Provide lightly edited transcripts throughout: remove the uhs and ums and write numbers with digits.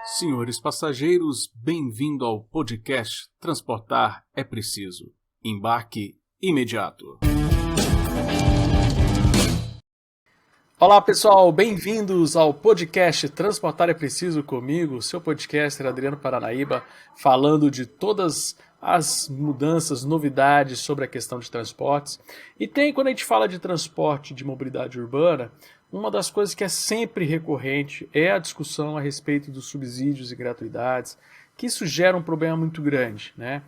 Senhores passageiros, bem-vindo ao podcast Transportar é Preciso. Embarque imediato. Olá pessoal, bem-vindos ao podcast Transportar é Preciso comigo, seu podcaster Adriano Paranaíba, falando de todas as mudanças, novidades sobre a questão de transportes. E quando a gente fala de transporte de mobilidade urbana, uma das coisas que é sempre recorrente é a discussão a respeito dos subsídios e gratuidades, que isso gera um problema muito grande, né?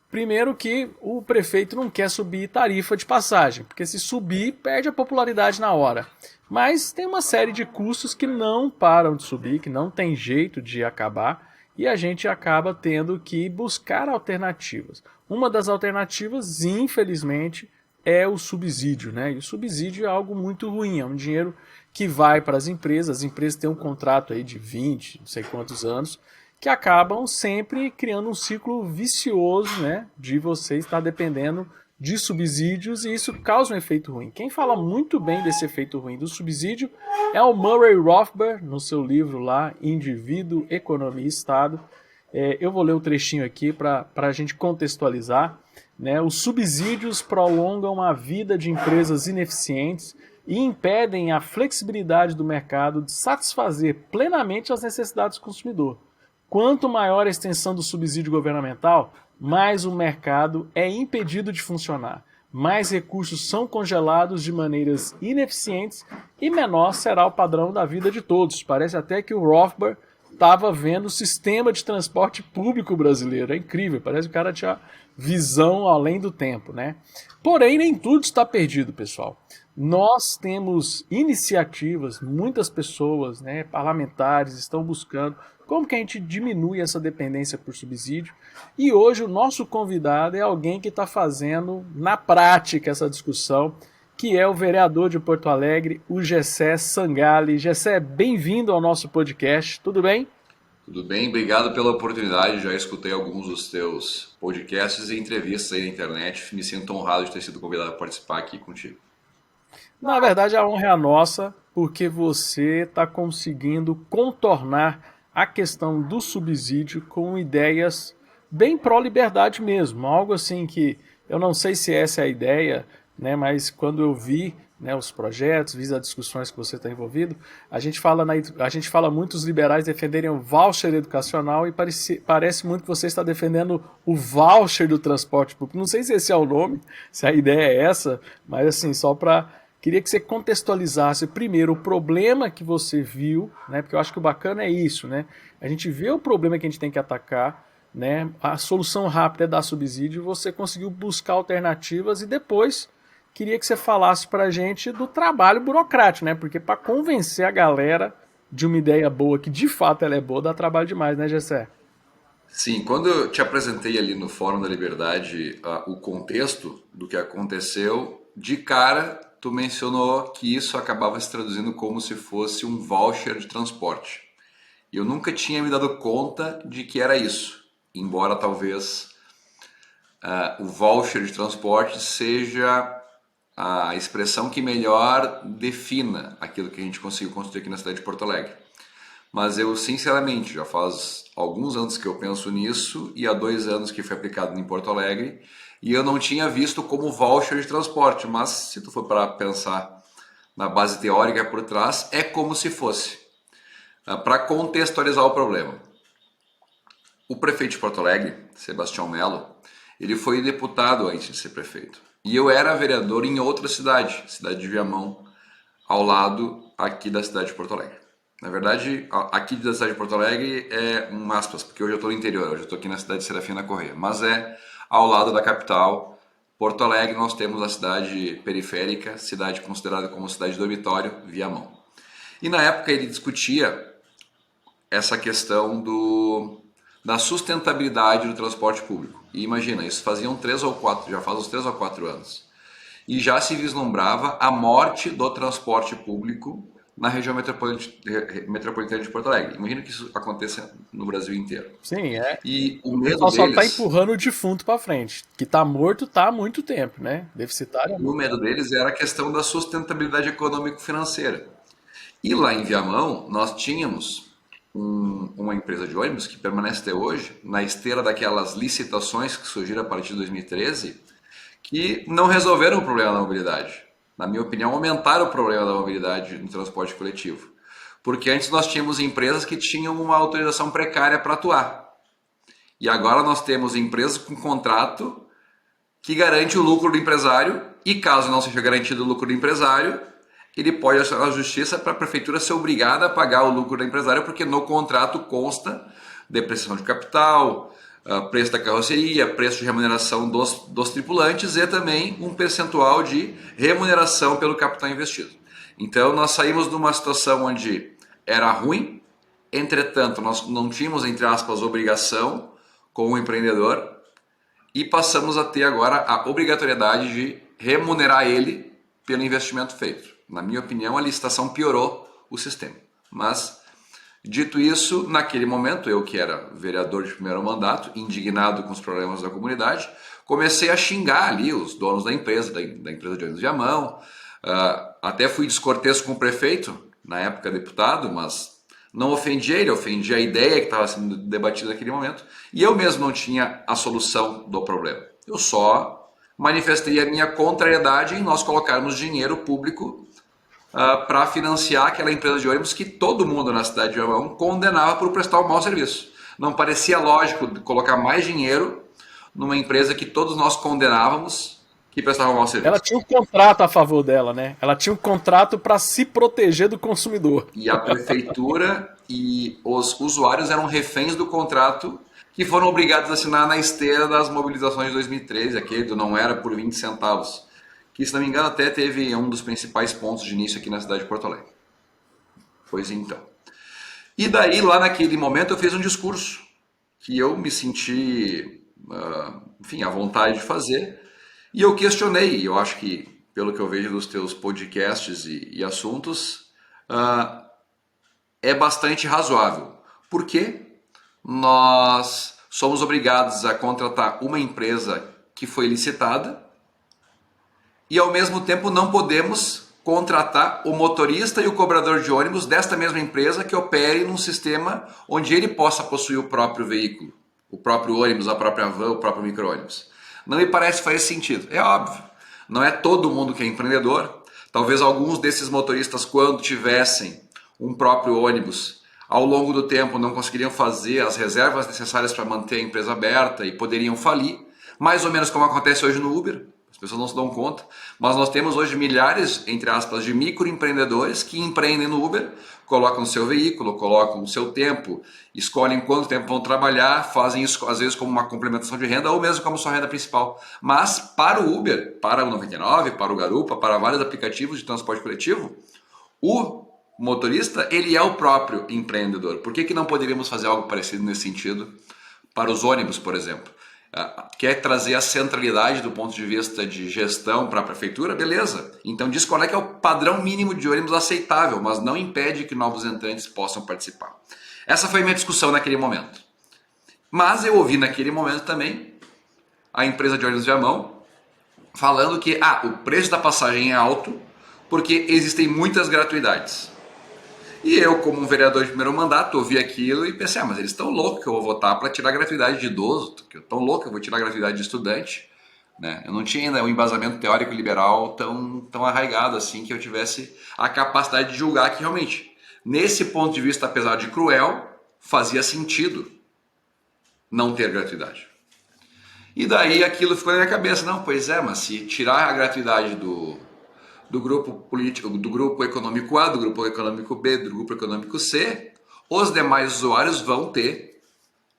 Primeiro que o prefeito não quer subir tarifa de passagem, porque se subir, perde a popularidade na hora. Mas tem uma série de custos que não param de subir, que não tem jeito de acabar, e a gente acaba tendo que buscar alternativas. Uma das alternativas, infelizmente, é o subsídio, né? E o subsídio é algo muito ruim, é um dinheiro que vai para as empresas têm um contrato aí de 20, não sei quantos anos, que acabam sempre criando um ciclo vicioso, né, de você estar dependendo de subsídios, e isso causa um efeito ruim. Quem fala muito bem desse efeito ruim do subsídio é o Murray Rothbard, no seu livro lá, Indivíduo, Economia e Estado. Eu vou ler um trechinho aqui para a gente contextualizar. Né? Os subsídios prolongam a vida de empresas ineficientes e impedem a flexibilidade do mercado de satisfazer plenamente as necessidades do consumidor. Quanto maior a extensão do subsídio governamental, mais o mercado é impedido de funcionar, mais recursos são congelados de maneiras ineficientes e menor será o padrão da vida de todos. Parece até que o Rothbard estava vendo o sistema de transporte público brasileiro. É incrível, parece que o cara tinha visão além do tempo, né? Porém, nem tudo está perdido, pessoal. Nós temos iniciativas, muitas pessoas, né, parlamentares estão buscando como que a gente diminui essa dependência por subsídio. E hoje o nosso convidado é alguém que está fazendo na prática essa discussão, que é o vereador de Porto Alegre, o Gessé Sangalli. Gessé, bem-vindo ao nosso podcast, tudo bem? Tudo bem, obrigado pela oportunidade, já escutei alguns dos teus podcasts e entrevistas aí na internet, me sinto honrado de ter sido convidado a participar aqui contigo. Na verdade, a honra é a nossa, porque você está conseguindo contornar a questão do subsídio com ideias bem pró-liberdade mesmo, algo assim que eu não sei se essa é a ideia, né, mas quando eu vi, né, os projetos, vi as discussões que você está envolvido, a gente fala muito os liberais defenderem o voucher educacional e parece muito que você está defendendo o voucher do transporte público. Não sei se esse é o nome, se a ideia é essa, mas assim, queria que você contextualizasse primeiro o problema que você viu, né? Porque eu acho que o bacana é isso, né? A gente vê o problema que a gente tem que atacar, né? A solução rápida é dar subsídio, você conseguiu buscar alternativas e depois queria que você falasse pra gente do trabalho burocrático, né? Porque para convencer a galera de uma ideia boa, que de fato ela é boa, dá trabalho demais, né, Gessé? Sim, quando eu te apresentei ali no Fórum da Liberdade o contexto do que aconteceu, de cara tu mencionou que isso acabava se traduzindo como se fosse um voucher de transporte. E eu nunca tinha me dado conta de que era isso, embora talvez o voucher de transporte seja a expressão que melhor defina aquilo que a gente conseguiu construir aqui na cidade de Porto Alegre. Mas eu, sinceramente, já faz alguns anos que eu penso nisso e há 2 anos que foi aplicado em Porto Alegre e eu não tinha visto como voucher de transporte, mas se tu for para pensar na base teórica por trás, é como se fosse. Para contextualizar o problema. O prefeito de Porto Alegre, Sebastião Melo, ele foi deputado antes de ser prefeito. E eu era vereador em outra cidade, cidade de Viamão, ao lado aqui da cidade de Porto Alegre. Na verdade, aqui da cidade de Porto Alegre é um aspas, porque hoje eu estou no interior, hoje eu estou aqui na cidade de Serafina Corrêa, mas é ao lado da capital. Porto Alegre nós temos a cidade periférica, cidade considerada como cidade dormitório, Viamão. E na época ele discutia essa questão da sustentabilidade do transporte público. E imagina, isso já faz uns 3 ou 4 anos. E já se vislumbrava a morte do transporte público na região metropolitana de Porto Alegre. Imagina que isso aconteça no Brasil inteiro. Sim, é. E o O medo pessoal só está deles, empurrando o defunto para frente, que está morto tá há muito tempo, né? Deficitário há o muito medo tempo. deles era a questão da sustentabilidade econômico-financeira. E lá em Viamão, nós tínhamos uma empresa de ônibus que permanece até hoje, na esteira daquelas licitações que surgiram a partir de 2013, que não resolveram o problema da mobilidade. Na minha opinião, aumentaram o problema da mobilidade no transporte coletivo. Porque antes nós tínhamos empresas que tinham uma autorização precária para atuar. E agora nós temos empresas com contrato que garante o lucro do empresário e caso não seja garantido o lucro do empresário, ele pode acionar a justiça para a prefeitura ser obrigada a pagar o lucro do empresário porque no contrato consta depreciação de capital, preço da carroceria, preço de remuneração dos tripulantes e também um percentual de remuneração pelo capital investido. Então nós saímos de uma situação onde era ruim, entretanto nós não tínhamos, entre aspas, obrigação com o empreendedor e passamos a ter agora a obrigatoriedade de remunerar ele pelo investimento feito. Na minha opinião, a licitação piorou o sistema. Mas, dito isso, naquele momento, eu que era vereador de primeiro mandato, indignado com os problemas da comunidade, comecei a xingar ali os donos da empresa empresa de ônibus de Viamão. Até fui descortês com o prefeito, na época deputado, mas não ofendi ele, ofendi a ideia que estava sendo debatida naquele momento, e eu mesmo não tinha a solução do problema. Eu só manifestei a minha contrariedade em nós colocarmos dinheiro público para financiar aquela empresa de ônibus que todo mundo na cidade de Viamão condenava por prestar um mau serviço. Não parecia lógico colocar mais dinheiro numa empresa que todos nós condenávamos que prestava um mau serviço. Ela tinha um contrato a favor dela, né? Ela tinha um contrato para se proteger do consumidor. E a prefeitura e os usuários eram reféns do contrato que foram obrigados a assinar na esteira das mobilizações de 2013, aquele do não era por 20 centavos, que, se não me engano, até teve um dos principais pontos de início aqui na cidade de Porto Alegre. Pois então. E daí, lá naquele momento, eu fiz um discurso que eu me senti, enfim, à vontade de fazer, e eu questionei, eu acho que, pelo que eu vejo dos teus podcasts e assuntos, é bastante razoável. Por quê? Nós somos obrigados a contratar uma empresa que foi licitada e, ao mesmo tempo, não podemos contratar o motorista e o cobrador de ônibus desta mesma empresa que opere num sistema onde ele possa possuir o próprio veículo, o próprio ônibus, a própria van, o próprio micro-ônibus. Não me parece fazer sentido. É óbvio, não é todo mundo que é empreendedor. Talvez alguns desses motoristas, quando tivessem um próprio ônibus, ao longo do tempo não conseguiriam fazer as reservas necessárias para manter a empresa aberta e poderiam falir, mais ou menos como acontece hoje no Uber. As pessoas não se dão conta, mas nós temos hoje milhares, entre aspas, de microempreendedores que empreendem no Uber, colocam o seu veículo, colocam o seu tempo, escolhem quanto tempo vão trabalhar, fazem isso às vezes como uma complementação de renda ou mesmo como sua renda principal. Mas para o Uber, para o 99, para o Garupa, para vários aplicativos de transporte coletivo, o motorista, ele é o próprio empreendedor. Por que não poderíamos fazer algo parecido nesse sentido para os ônibus, por exemplo? Quer trazer a centralidade do ponto de vista de gestão para a prefeitura? Beleza. Então diz qual é que é o padrão mínimo de ônibus aceitável, mas não impede que novos entrantes possam participar. Essa foi a minha discussão naquele momento. Mas eu ouvi naquele momento também a empresa de ônibus de Viamão falando que o preço da passagem é alto porque existem muitas gratuidades. E eu, como um vereador de primeiro mandato, ouvi aquilo e pensei, mas eles estão loucos que eu vou votar para tirar a gratuidade de idoso, tão louco que eu vou tirar a gratuidade de estudante. Né? Eu não tinha ainda um embasamento teórico liberal tão arraigado assim que eu tivesse a capacidade de julgar que realmente, nesse ponto de vista, apesar de cruel, fazia sentido não ter gratuidade. E daí aquilo ficou na minha cabeça, não, pois é, mas se tirar a gratuidade do grupo político, do grupo econômico A, do grupo econômico B, do grupo econômico C, os demais usuários vão ter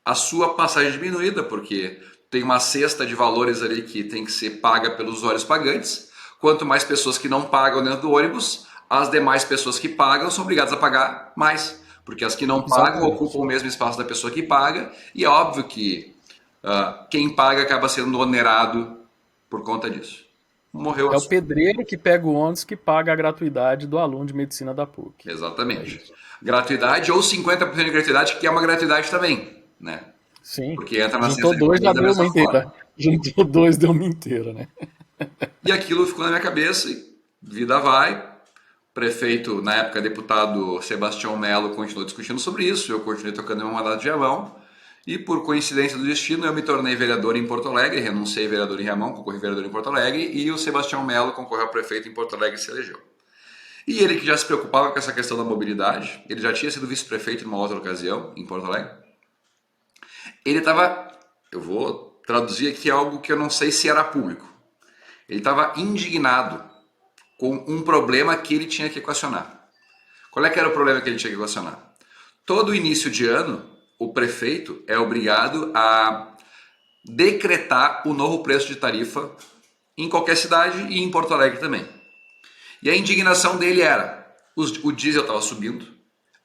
a sua passagem diminuída, porque tem uma cesta de valores ali que tem que ser paga pelos usuários pagantes. Quanto mais pessoas que não pagam dentro do ônibus, as demais pessoas que pagam são obrigadas a pagar mais, porque as que não pagam ocupam o mesmo espaço da pessoa que paga, e é óbvio que quem paga acaba sendo onerado por conta disso. Morreu é o pedreiro que pega o ônibus que paga a gratuidade do aluno de medicina da PUC. Exatamente. Gratuidade ou 50% de gratuidade, que é uma gratuidade também, né? Sim. Porque entra na Juntou dois, já deu uma inteira. Juntou dois, deu uma inteira, né? E aquilo ficou na minha cabeça e vida vai. prefeito, na época deputado Sebastião Melo, continuou discutindo sobre isso, eu continuei tocando meu mandato de Viamão, e por coincidência do destino eu me tornei vereador em Porto Alegre, renunciei vereador em Viamão, concorri vereador em Porto Alegre, e o Sebastião Melo concorreu a prefeito em Porto Alegre e se elegeu. E ele que já se preocupava com essa questão da mobilidade, ele já tinha sido vice-prefeito numa outra ocasião, em Porto Alegre, ele estava, eu vou traduzir aqui algo que eu não sei se era público, ele estava indignado com um problema que ele tinha que equacionar. Qual é que era o problema que ele tinha que equacionar? Todo início de ano, o prefeito é obrigado a decretar o novo preço de tarifa em qualquer cidade e em Porto Alegre também. E a indignação dele era, o diesel estava subindo,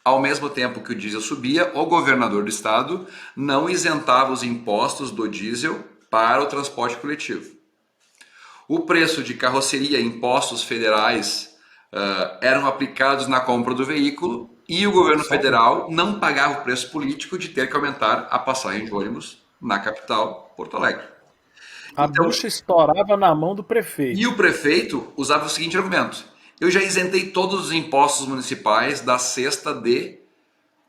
ao mesmo tempo que o diesel subia, o governador do estado não isentava os impostos do diesel para o transporte coletivo. O preço de carroceria e impostos federais eram aplicados na compra do veículo e o governo federal não pagava o preço político de ter que aumentar a passagem de ônibus na capital, Porto Alegre. A bucha estourava na mão do prefeito. E o prefeito usava o seguinte argumento: eu já isentei todos os impostos municipais da cesta de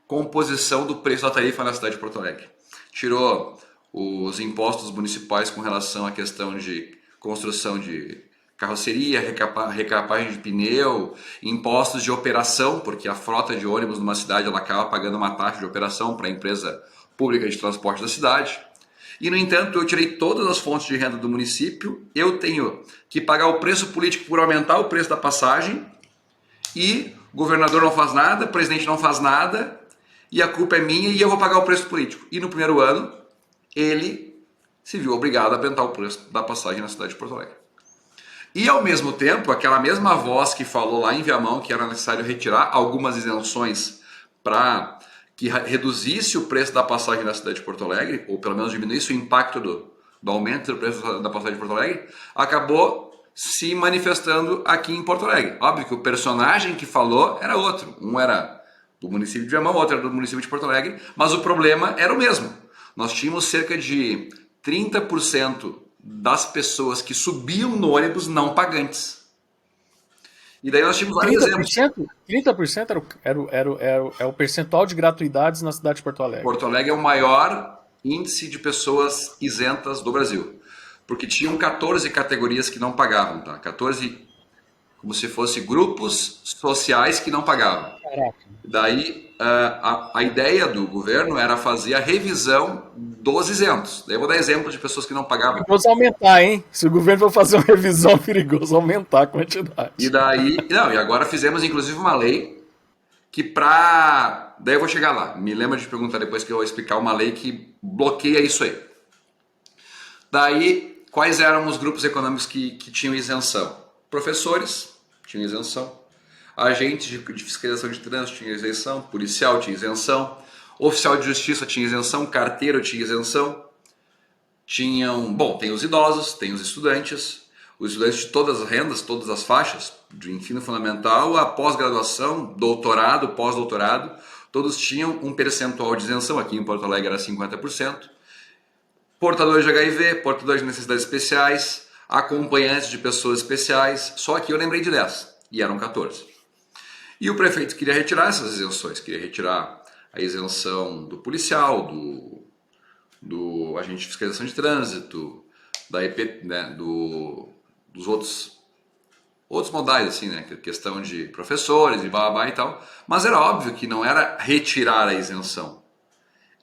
composição do preço da tarifa na cidade de Porto Alegre. Tirou os impostos municipais com relação à questão de construção de carroceria, recapagem de pneu, impostos de operação, porque a frota de ônibus numa cidade ela acaba pagando uma taxa de operação para a empresa pública de transporte da cidade. E, no entanto, eu tirei todas as fontes de renda do município, eu tenho que pagar o preço político por aumentar o preço da passagem, e o governador não faz nada, o presidente não faz nada, e a culpa é minha e eu vou pagar o preço político. E no primeiro ano, ele se viu obrigado a aumentar o preço da passagem na cidade de Porto Alegre. E, ao mesmo tempo, aquela mesma voz que falou lá em Viamão que era necessário retirar algumas isenções para que reduzisse o preço da passagem na cidade de Porto Alegre, ou pelo menos diminuísse o impacto do aumento do preço da passagem de Porto Alegre, acabou se manifestando aqui em Porto Alegre. Óbvio que o personagem que falou era outro. Um era do município de Viamão, outro era do município de Porto Alegre, mas o problema era o mesmo. Nós tínhamos cerca de 30% das pessoas que subiam no ônibus não pagantes. E daí nós tínhamos vários 30%? Exemplos. 30% é o percentual de gratuidades na cidade de Porto Alegre. Porto Alegre é o maior índice de pessoas isentas do Brasil. Porque tinham 14 categorias que não pagavam, tá? 14, como se fosse grupos sociais que não pagavam. Caraca. Daí a ideia do governo era fazer a revisão dos isentos. Daí eu vou dar exemplo de pessoas que não pagavam. Perigoso aumentar, hein? Se o governo for fazer uma revisão, perigoso aumentar a quantidade. E daí, não, e agora fizemos inclusive uma lei que pra... Daí eu vou chegar lá. Me lembra de perguntar depois que eu vou explicar uma lei que bloqueia isso aí. Daí, quais eram os grupos econômicos que tinham isenção? Professores tinham isenção. Agentes de fiscalização de trânsito tinha isenção, policial tinha isenção, oficial de justiça tinha isenção, carteiro tinha isenção, tem os idosos, tem os estudantes de todas as rendas, todas as faixas, de ensino fundamental a pós-graduação, doutorado, pós-doutorado, todos tinham um percentual de isenção, aqui em Porto Alegre era 50%, portadores de HIV, portadores de necessidades especiais, acompanhantes de pessoas especiais, só aqui eu lembrei de 10, e eram 14. E o prefeito queria retirar essas isenções, queria retirar a isenção do policial, do agente de fiscalização de trânsito, da EP, né, dos outros modais, assim, né, questão de professores e blá e tal. Mas era óbvio que não era retirar a isenção.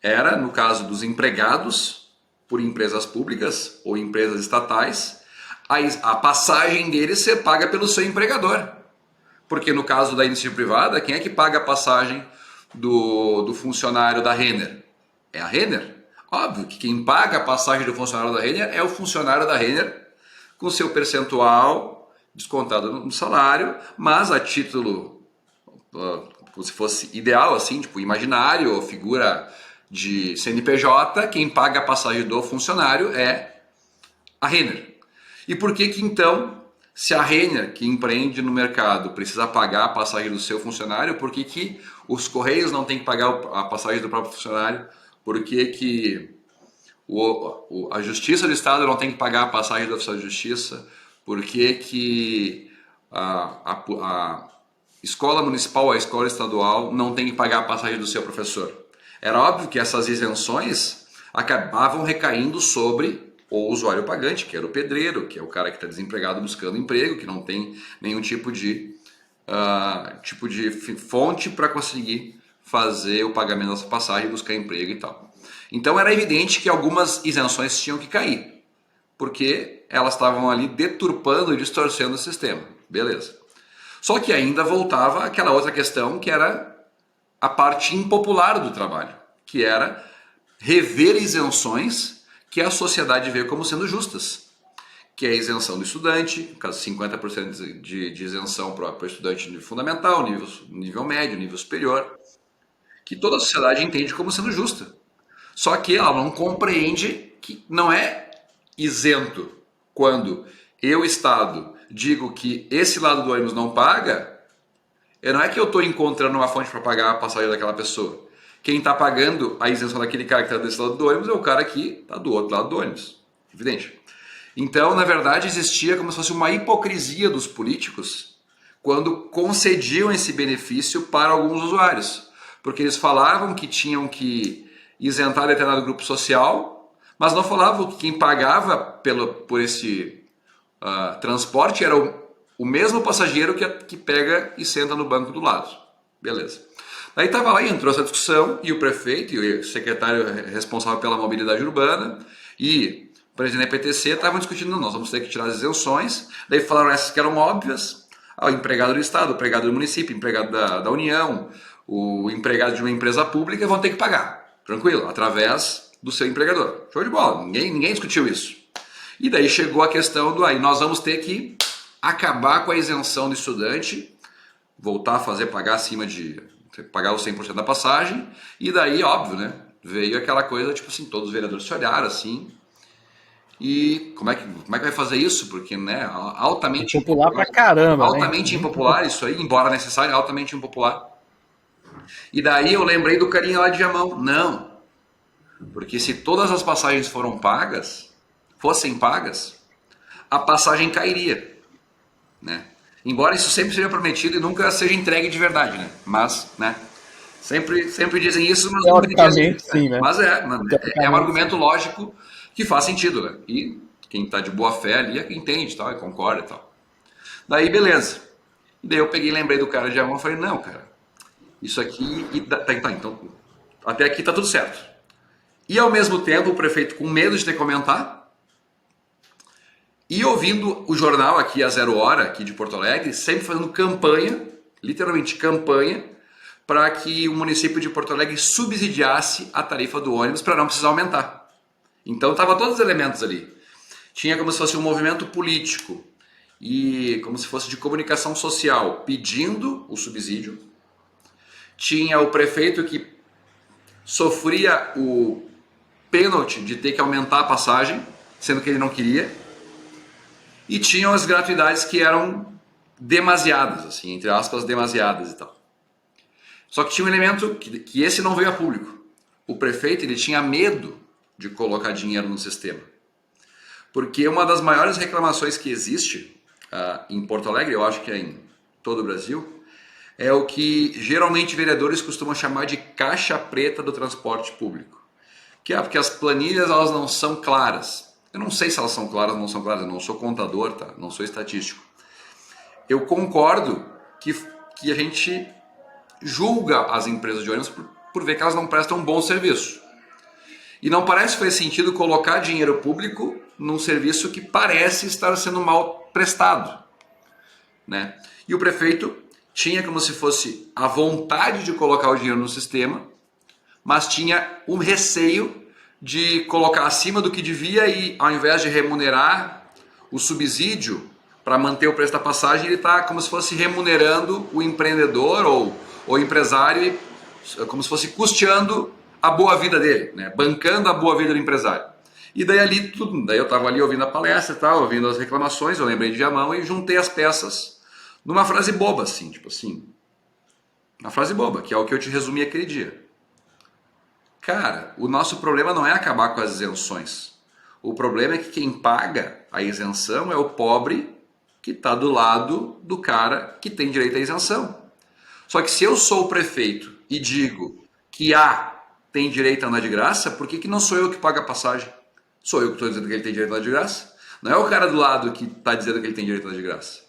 Era, no caso dos empregados por empresas públicas ou empresas estatais, a passagem deles ser paga pelo seu empregador. Porque no caso da iniciativa privada, quem é que paga a passagem do funcionário da Renner? É a Renner. Óbvio que quem paga a passagem do funcionário da Renner é o funcionário da Renner, com seu percentual descontado no salário, mas a título, como se fosse ideal, assim, tipo imaginário, ou figura de CNPJ, quem paga a passagem do funcionário é a Renner. E por que então... Se a Renner, que empreende no mercado, precisa pagar a passagem do seu funcionário, por que os Correios não têm que pagar a passagem do próprio funcionário? Por que a Justiça do Estado não tem que pagar a passagem do oficial de justiça? Por que escola municipal ou a escola estadual não tem que pagar a passagem do seu professor. Era óbvio que essas isenções acabavam recaindo sobre o usuário pagante, que era o pedreiro, que é o cara que está desempregado buscando emprego, que não tem nenhum tipo de fonte para conseguir fazer o pagamento dessa passagem, buscar emprego e tal. Então era evidente que algumas isenções tinham que cair, porque elas estavam ali deturpando e distorcendo o sistema. Beleza. Só que ainda voltava aquela outra questão que era a parte impopular do trabalho, que era rever isenções que a sociedade vê como sendo justas, que é a isenção do estudante, no caso 50% de isenção para o estudante nível fundamental, nível médio, nível superior, que toda a sociedade entende como sendo justa. Só que ela não compreende que não é isento quando eu, Estado, digo que esse lado do ônibus não paga, não é que eu estou encontrando uma fonte para pagar a passagem daquela pessoa. Quem está pagando a isenção daquele cara que está desse lado do ônibus é o cara que está do outro lado do ônibus. Evidente. Então, na verdade, existia como se fosse uma hipocrisia dos políticos quando concediam esse benefício para alguns usuários. Porque eles falavam que tinham que isentar determinado grupo social, mas não falavam que quem pagava por esse transporte era o mesmo passageiro que pega e senta no banco do lado. Beleza. Daí estava lá e entrou essa discussão e o prefeito e o secretário responsável pela mobilidade urbana e o presidente da PTC estavam discutindo, nós vamos ter que tirar as isenções. Daí falaram essas que eram óbvias, o empregado do Estado, o empregado do município, o empregado da União, o empregado de uma empresa pública vão ter que pagar, tranquilo, através do seu empregador. Show de bola, ninguém discutiu isso. E daí chegou a questão do aí, nós vamos ter que acabar com a isenção do estudante, voltar a fazer pagar acima de pagar os 100% da passagem, e daí, óbvio, né, veio aquela coisa, tipo assim, todos os vereadores se olharam assim, e como é que vai fazer isso? Porque, né, altamente impopular pra caramba, altamente impopular isso aí, embora necessário, altamente impopular. E daí eu lembrei do carinha lá de Viamão, não, porque se todas as passagens fossem pagas, a passagem cairia, né? Embora isso sempre seja prometido e nunca seja entregue de verdade, né? Mas, né? Sempre dizem isso, mas nunca dizem. Sim, né? Mas é um argumento lógico que faz sentido, né? E quem está de boa fé ali entende, tal, e concorda e tal. Daí, beleza. E daí eu peguei e lembrei do cara de Amon e falei, não, cara, isso aqui... então, até aqui tá tudo certo. E ao mesmo tempo o prefeito com medo de ter que comentar, e ouvindo o jornal aqui, a Zero Hora, aqui de Porto Alegre, sempre fazendo campanha, literalmente campanha, para que o município de Porto Alegre subsidiasse a tarifa do ônibus para não precisar aumentar. Então, estavam todos os elementos ali. Tinha como se fosse um movimento político e como se fosse de comunicação social pedindo o subsídio. Tinha o prefeito que sofria o pênalti de ter que aumentar a passagem, sendo que ele não queria. E tinham as gratuidades que eram demasiadas, assim, entre aspas, demasiadas e tal. Só que tinha um elemento que esse não veio a público. O prefeito ele tinha medo de colocar dinheiro no sistema. Porque uma das maiores reclamações que existe em Porto Alegre, eu acho que é em todo o Brasil, é o que geralmente vereadores costumam chamar de caixa preta do transporte público. Que é porque as planilhas elas não são claras. Eu não sei se elas são claras ou não são claras, eu não sou contador, tá? Não sou estatístico. Eu concordo que a gente julga as empresas de ônibus por ver que elas não prestam um bom serviço. E não parece que faz sentido colocar dinheiro público num serviço que parece estar sendo mal prestado, né? E o prefeito tinha como se fosse a vontade de colocar o dinheiro no sistema, mas tinha um receio de colocar acima do que devia e ao invés de remunerar o subsídio para manter o preço da passagem, ele está como se fosse remunerando o empreendedor ou o empresário, como se fosse custeando a boa vida dele, né? Bancando a boa vida do empresário. E daí daí eu estava ali ouvindo a palestra e tal, ouvindo as reclamações, eu lembrei de Viamão e juntei as peças numa frase boba, assim, tipo assim, uma frase boba, que é o que eu te resumi aquele dia. Cara, o nosso problema não é acabar com as isenções. O problema é que quem paga a isenção é o pobre que está do lado do cara que tem direito à isenção. Só que se eu sou o prefeito e digo que A tem direito a andar de graça, por que não sou eu que pago a passagem? Sou eu que estou dizendo que ele tem direito a andar de graça. Não é o cara do lado que está dizendo que ele tem direito a andar de graça.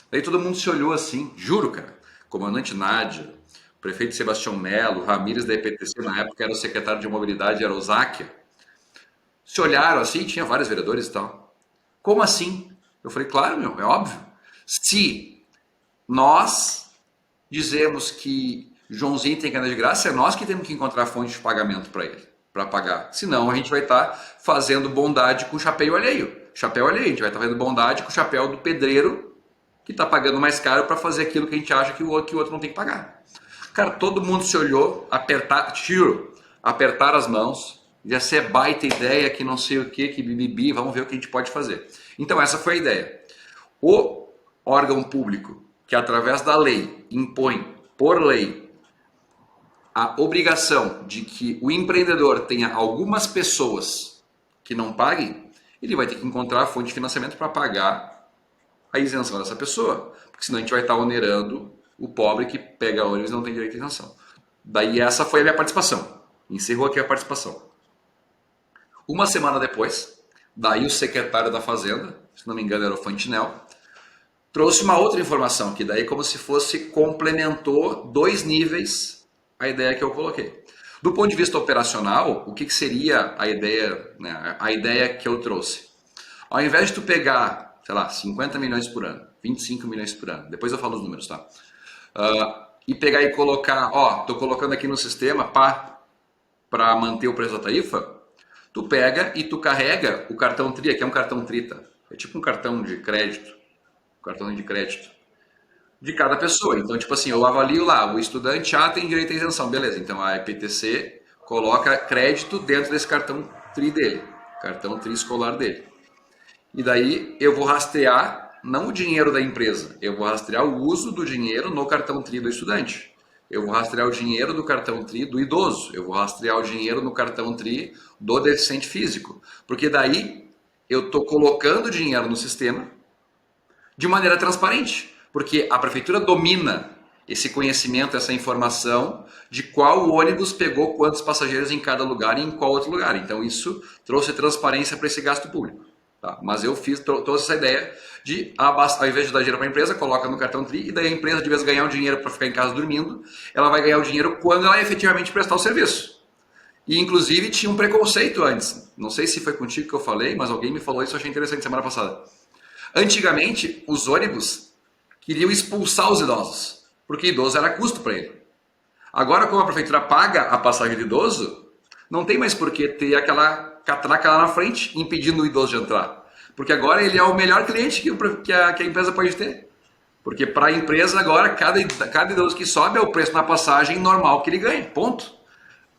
Daí todo mundo se olhou assim, juro, cara. Comandante Nádia, prefeito Sebastião Melo, Ramírez da EPTC, na época era o secretário de mobilidade, era o Záquia. Se olharam assim, tinha vários vereadores e tal. Como assim? Eu falei, claro, meu, é óbvio. Se nós dizemos que Joãozinho tem que andar de graça, é nós que temos que encontrar fonte de pagamento para ele, para pagar. Senão a gente vai estar fazendo bondade com o chapéu alheio. Chapéu alheio, a gente vai estar fazendo bondade com o chapéu do pedreiro que está pagando mais caro para fazer aquilo que a gente acha que o outro não tem que pagar. Cara, todo mundo se olhou, apertaram as mãos, já se é baita ideia, que não sei o que bibibi, vamos ver o que a gente pode fazer. Então essa foi a ideia. O órgão público que através da lei impõe, por lei, a obrigação de que o empreendedor tenha algumas pessoas que não paguem, ele vai ter que encontrar a fonte de financiamento para pagar a isenção dessa pessoa, porque senão a gente vai estar onerando o pobre que pega ônibus e não tem direito à isenção. Daí essa foi a minha participação. Encerrou aqui a participação. Uma semana depois, daí o secretário da Fazenda, se não me engano era o Fantinel, trouxe uma outra informação, que daí como se fosse complementou 2 níveis a ideia que eu coloquei. Do ponto de vista operacional, o que seria a ideia, né, a ideia que eu trouxe? Ao invés de tu pegar, sei lá, 50 milhões por ano, 25 milhões por ano, depois eu falo os números, tá? E pegar e colocar, tô colocando aqui no sistema para manter o preço da tarifa, tu pega e tu carrega o cartão TRI, que é um cartão Trita, é tipo um cartão de crédito, de cada pessoa. Então, tipo assim, eu avalio lá, o estudante A tem direito à isenção, beleza, então a EPTC coloca crédito dentro desse cartão TRI dele, cartão TRI escolar dele. E daí eu vou rastrear, não o dinheiro da empresa, eu vou rastrear o uso do dinheiro no cartão TRI do estudante. Eu vou rastrear o dinheiro do cartão TRI do idoso. Eu vou rastrear o dinheiro no cartão TRI do deficiente físico. Porque daí eu estou colocando dinheiro no sistema de maneira transparente. Porque a prefeitura domina esse conhecimento, essa informação de qual ônibus pegou quantos passageiros em cada lugar e em qual outro lugar. Então isso trouxe transparência para esse gasto público. Tá? Mas eu trouxe essa ideia de, ao invés de dar dinheiro para a empresa, coloca no cartão TRI, e daí a empresa, de vez em ganhar o dinheiro para ficar em casa dormindo, ela vai ganhar o dinheiro quando ela efetivamente prestar o serviço. E inclusive tinha um preconceito antes. Não sei se foi contigo que eu falei, mas alguém me falou isso, eu achei interessante semana passada. Antigamente, os ônibus queriam expulsar os idosos, porque idoso era custo para ele. Agora, como a prefeitura paga a passagem de idoso, não tem mais por que ter aquela catraca lá na frente, impedindo o idoso de entrar. Porque agora ele é o melhor cliente que a empresa pode ter. Porque para a empresa agora, cada idoso que sobe é o preço na passagem normal que ele ganha. Ponto.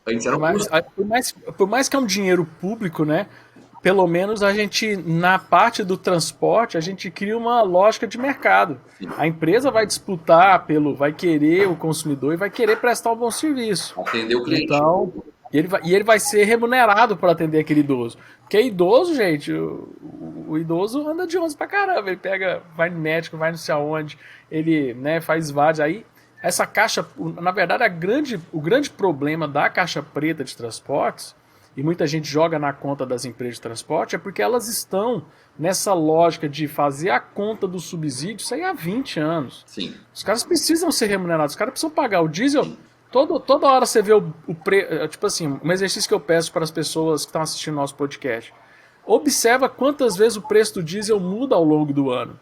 Antes era por mais que é um dinheiro público, né? Pelo menos a gente, na parte do transporte, a gente cria uma lógica de mercado. Sim. A empresa vai disputar vai querer o consumidor e vai querer prestar um bom serviço. Atender o cliente. Então, ele vai ser remunerado por atender aquele idoso. Porque idoso, gente, o idoso anda de ônibus pra caramba. Ele vai no médico, vai não sei aonde, ele, né, faz vários. Aí, essa caixa, na verdade, o grande problema da caixa preta de transportes, e muita gente joga na conta das empresas de transporte, é porque elas estão nessa lógica de fazer a conta do subsídio, isso aí há 20 anos. Sim. Os caras precisam ser remunerados, os caras precisam pagar o diesel. Toda hora você vê o preço. Tipo assim, um exercício que eu peço para as pessoas que estão assistindo nosso podcast. Observa quantas vezes o preço do diesel muda ao longo do ano.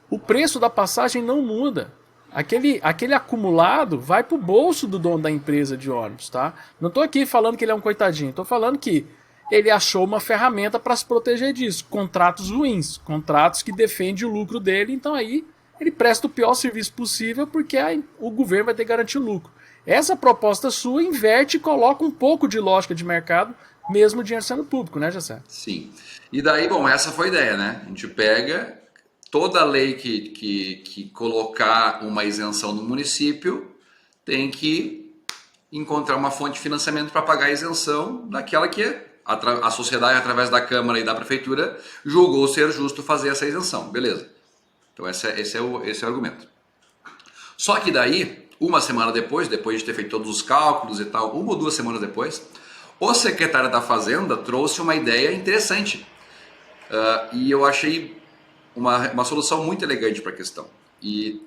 O preço da passagem não muda. Aquele acumulado vai pro bolso do dono da empresa de ônibus, tá? Não estou aqui falando que ele é um coitadinho. Estou falando que ele achou uma ferramenta para se proteger disso. Contratos ruins. Contratos que defendem o lucro dele. Então aí ele presta o pior serviço possível porque o governo vai ter que garantir o lucro. Essa proposta sua inverte e coloca um pouco de lógica de mercado, mesmo o dinheiro sendo público, né, Jessé? Sim. E daí, bom, essa foi a ideia, né? A gente pega toda lei que colocar uma isenção no município, tem que encontrar uma fonte de financiamento para pagar a isenção daquela que a sociedade, através da Câmara e da Prefeitura, julgou ser justo fazer essa isenção. Beleza. Então esse é o argumento. Só que daí, uma semana depois de ter feito todos os cálculos e tal, 1 ou 2 semanas depois, o secretário da Fazenda trouxe uma ideia interessante. E eu achei uma solução muito elegante para a questão. E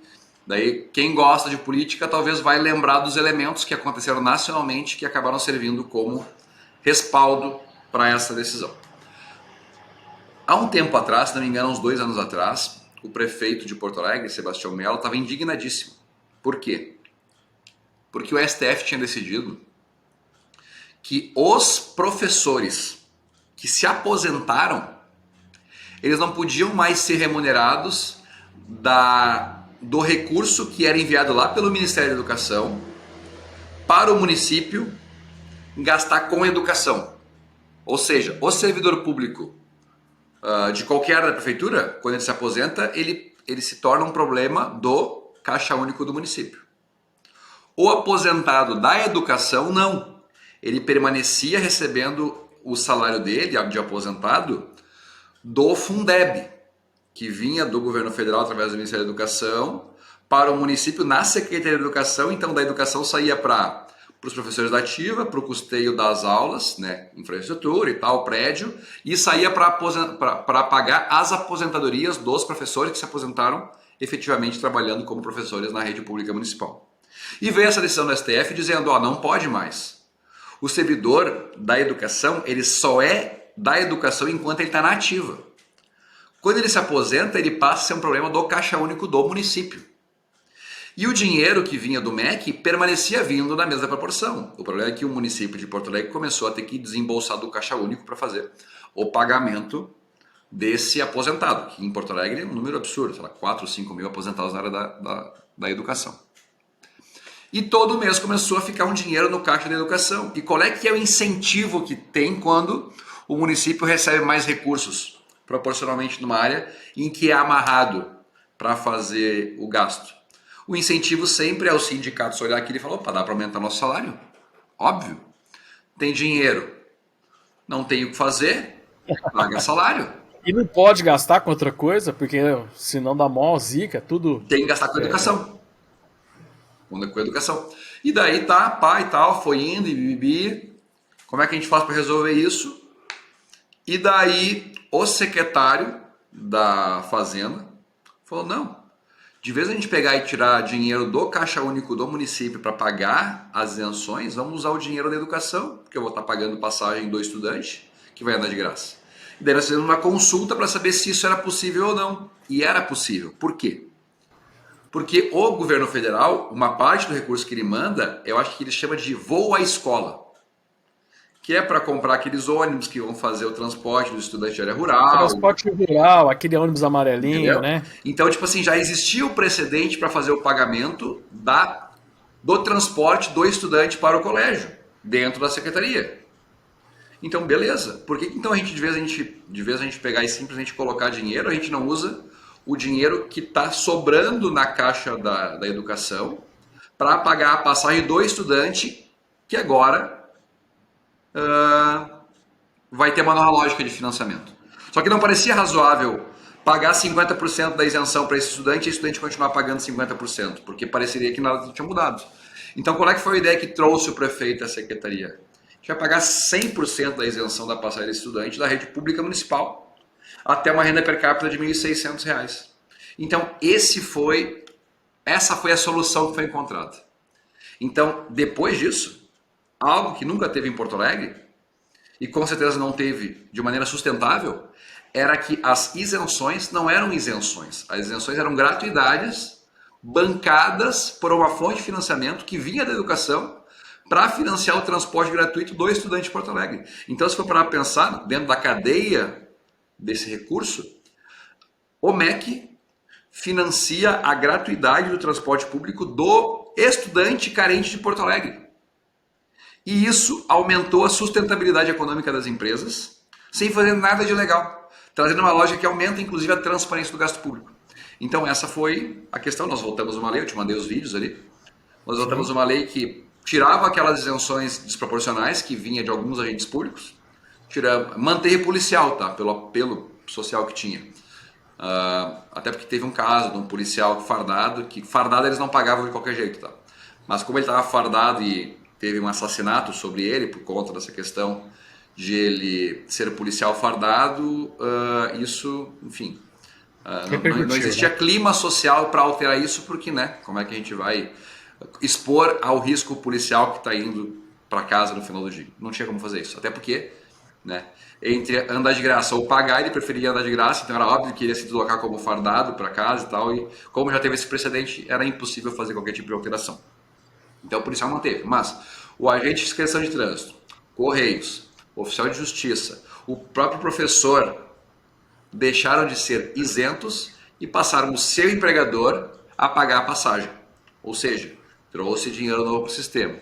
daí, quem gosta de política talvez vai lembrar dos elementos que aconteceram nacionalmente que acabaram servindo como respaldo para essa decisão. Há um tempo atrás, se não me engano, uns 2 anos atrás, o prefeito de Porto Alegre, Sebastião Melo, estava indignadíssimo. Por quê? Porque o STF tinha decidido que os professores que se aposentaram, eles não podiam mais ser remunerados do recurso que era enviado lá pelo Ministério da Educação para o município gastar com educação. Ou seja, o servidor público de qualquer área da prefeitura, quando ele se aposenta, ele se torna um problema do Caixa Único do município. O aposentado da educação, não. Ele permanecia recebendo o salário dele, de aposentado, do Fundeb, que vinha do governo federal através do Ministério da Educação para o município na Secretaria de Educação. Então, da educação saía para os professores da ativa, para o custeio das aulas, né, infraestrutura e tal, prédio, e saía para pagar as aposentadorias dos professores que se aposentaram efetivamente trabalhando como professores na rede pública municipal. E veio essa decisão do STF dizendo, não pode mais. O servidor da educação, ele só é da educação enquanto ele está na ativa. Quando ele se aposenta, ele passa a ser um problema do Caixa Único do município. E o dinheiro que vinha do MEC permanecia vindo na mesma proporção. O problema é que o município de Porto Alegre começou a ter que desembolsar do Caixa Único para fazer o pagamento desse aposentado, que em Porto Alegre é um número absurdo, sei lá, 4 ou 5 mil aposentados na área da educação. E todo mês começou a ficar um dinheiro no Caixa da Educação. E qual é que é o incentivo que tem quando o município recebe mais recursos, proporcionalmente numa área em que é amarrado para fazer o gasto? O incentivo sempre é o sindicato olhar aqui e falar, opa, dá para aumentar nosso salário? Óbvio. Tem dinheiro, não tem o que fazer, paga salário. E não pode gastar com outra coisa, porque senão dá mó zica, tudo... Tem que gastar com educação. Com educação. E daí tá, pá e tal, foi indo e bibi. Como é que a gente faz para resolver isso? E daí o secretário da Fazenda falou, não, de vez a gente pegar e tirar dinheiro do Caixa Único do município para pagar as isenções, vamos usar o dinheiro da educação, porque eu vou estar pagando passagem do estudante, que vai andar de graça. E daí nós fizemos uma consulta para saber se isso era possível ou não. E era possível. Por quê? Porque o governo federal, uma parte do recurso que ele manda, eu acho que ele chama de voo à escola, que é para comprar aqueles ônibus que vão fazer o transporte do estudante de área rural. Transporte rural, aquele ônibus amarelinho, entendeu? Né? Então, tipo assim, já existia o precedente para fazer o pagamento do transporte do estudante para o colégio, dentro da secretaria. Então, beleza. Por que então de vez a gente pegar e simplesmente colocar dinheiro, a gente não usa o dinheiro que está sobrando na caixa da educação para pagar a passagem do estudante, que agora vai ter uma nova lógica de financiamento. Só que não parecia razoável pagar 50% da isenção para esse estudante e o estudante continuar pagando 50%, porque pareceria que nada tinha mudado. Então, qual é que foi a ideia que trouxe o prefeito à secretaria? A gente vai pagar 100% da isenção da passagem do estudante da rede pública municipal, até uma renda per capita de R$ 1.600. Então, essa foi a solução que foi encontrada. Então, depois disso, algo que nunca teve em Porto Alegre, e com certeza não teve de maneira sustentável, era que as isenções não eram isenções. As isenções eram gratuidades bancadas por uma fonte de financiamento que vinha da educação para financiar o transporte gratuito do estudante de Porto Alegre. Então, se for para pensar, dentro da cadeia desse recurso, o MEC financia a gratuidade do transporte público do estudante carente de Porto Alegre. E isso aumentou a sustentabilidade econômica das empresas, sem fazer nada de ilegal, trazendo uma lógica que aumenta, inclusive, a transparência do gasto público. Então, essa foi a questão. Nós voltamos uma lei, eu te mandei os vídeos ali, nós voltamos uma lei que tirava aquelas isenções desproporcionais que vinha de alguns agentes públicos, manteve policial, tá? Pelo apelo social que tinha. Até porque teve um caso de um policial fardado, que fardado eles não pagavam de qualquer jeito, tá? Mas como ele estava fardado e teve um assassinato sobre ele por conta dessa questão de ele ser policial fardado, isso, enfim, não Repercutiu, existia né? clima social para alterar isso, porque, né, como é que a gente vai expor ao risco policial que está indo para casa no final do dia? Não tinha como fazer isso, até porque, né, entre andar de graça ou pagar, ele preferia andar de graça, então era óbvio que ele ia se deslocar como fardado para casa e tal, e como já teve esse precedente, era impossível fazer qualquer tipo de alteração. Então o policial manteve, mas o agente de fiscalização de trânsito, Correios, oficial de justiça, o próprio professor deixaram de ser isentos e passaram o seu empregador a pagar a passagem. Ou seja, trouxe dinheiro novo para o sistema.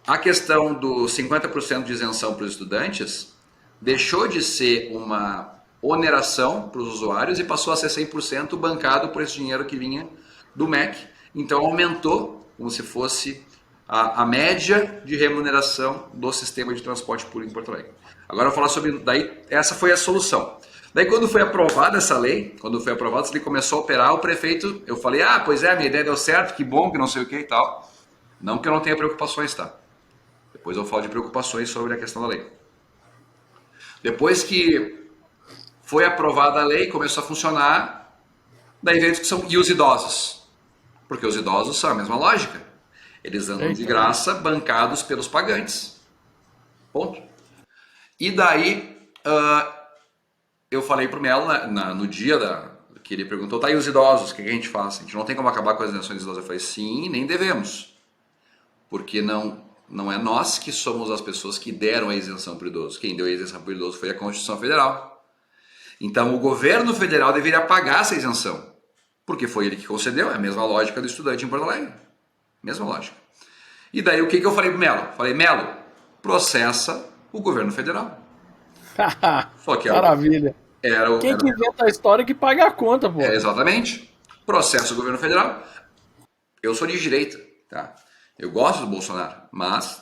A questão do 50% de isenção para os estudantes deixou de ser uma oneração para os usuários e passou a ser 100% bancado por esse dinheiro que vinha do MEC. Então aumentou como se fosse a média de remuneração do sistema de transporte público em Porto Alegre. Agora eu vou falar sobre. Daí, essa foi a solução. Daí, quando foi aprovada essa lei, essa lei começou a operar, o prefeito, eu falei, pois é, minha ideia deu certo, que bom, que não sei o que e tal. Não que eu não tenha preocupações, tá? Depois eu falo de preocupações sobre a questão da lei. Depois que foi aprovada a lei, começou a funcionar, daí veio a discussão, e os idosos? Porque os idosos são a mesma lógica. Eles andam de Eita. graça, bancados pelos pagantes. Ponto. E daí, eu falei pro Melo, no dia que ele perguntou, tá, e os idosos, o que a gente faz? A gente não tem como acabar com as isenções dos idosos. Eu falei, sim, nem devemos. Porque não é nós que somos as pessoas que deram a isenção para o idoso. Quem deu a isenção para o idoso foi a Constituição Federal. Então o governo federal deveria pagar essa isenção. Porque foi ele que concedeu, é a mesma lógica do estudante em Porto Alegre. Mesma lógica. E daí o que eu falei pro Melo? Falei, Melo, processa o governo federal. Só que Maravilha. Quem que inventa a história que paga a conta, pô? exatamente. Processa o governo federal. Eu sou de direita, tá? Eu gosto do Bolsonaro, mas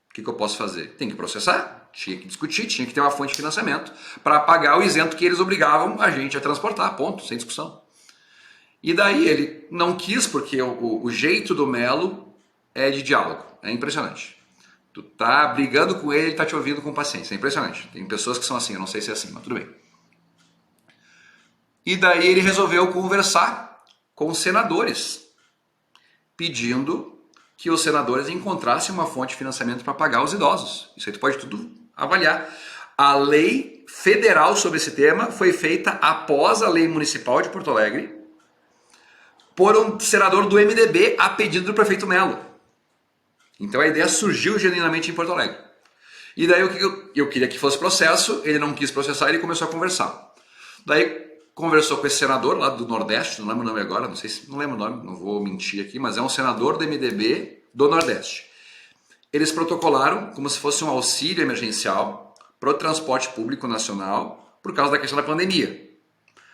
o que eu posso fazer? Tem que processar, tinha que discutir, tinha que ter uma fonte de financiamento para pagar o isento que eles obrigavam a gente a transportar, ponto, sem discussão. E daí ele não quis, porque o jeito do Melo é de diálogo, é impressionante. Tu tá brigando com ele tá te ouvindo com paciência, é impressionante. Tem pessoas que são assim, eu não sei se é assim, mas tudo bem. E daí ele resolveu conversar com os senadores, pedindo que os senadores encontrassem uma fonte de financiamento para pagar os idosos. Isso aí tu pode tudo avaliar. A lei federal sobre esse tema foi feita após a lei municipal de Porto Alegre por um senador do MDB a pedido do prefeito Melo. Então a ideia surgiu genuinamente em Porto Alegre. E daí eu queria que fosse processo, ele não quis processar, ele começou a conversar. Daí conversou com esse senador lá do Nordeste, não lembro o nome agora, não lembro o nome, não vou mentir aqui, mas é um senador do MDB do Nordeste. Eles protocolaram como se fosse um auxílio emergencial para o transporte público nacional por causa da questão da pandemia.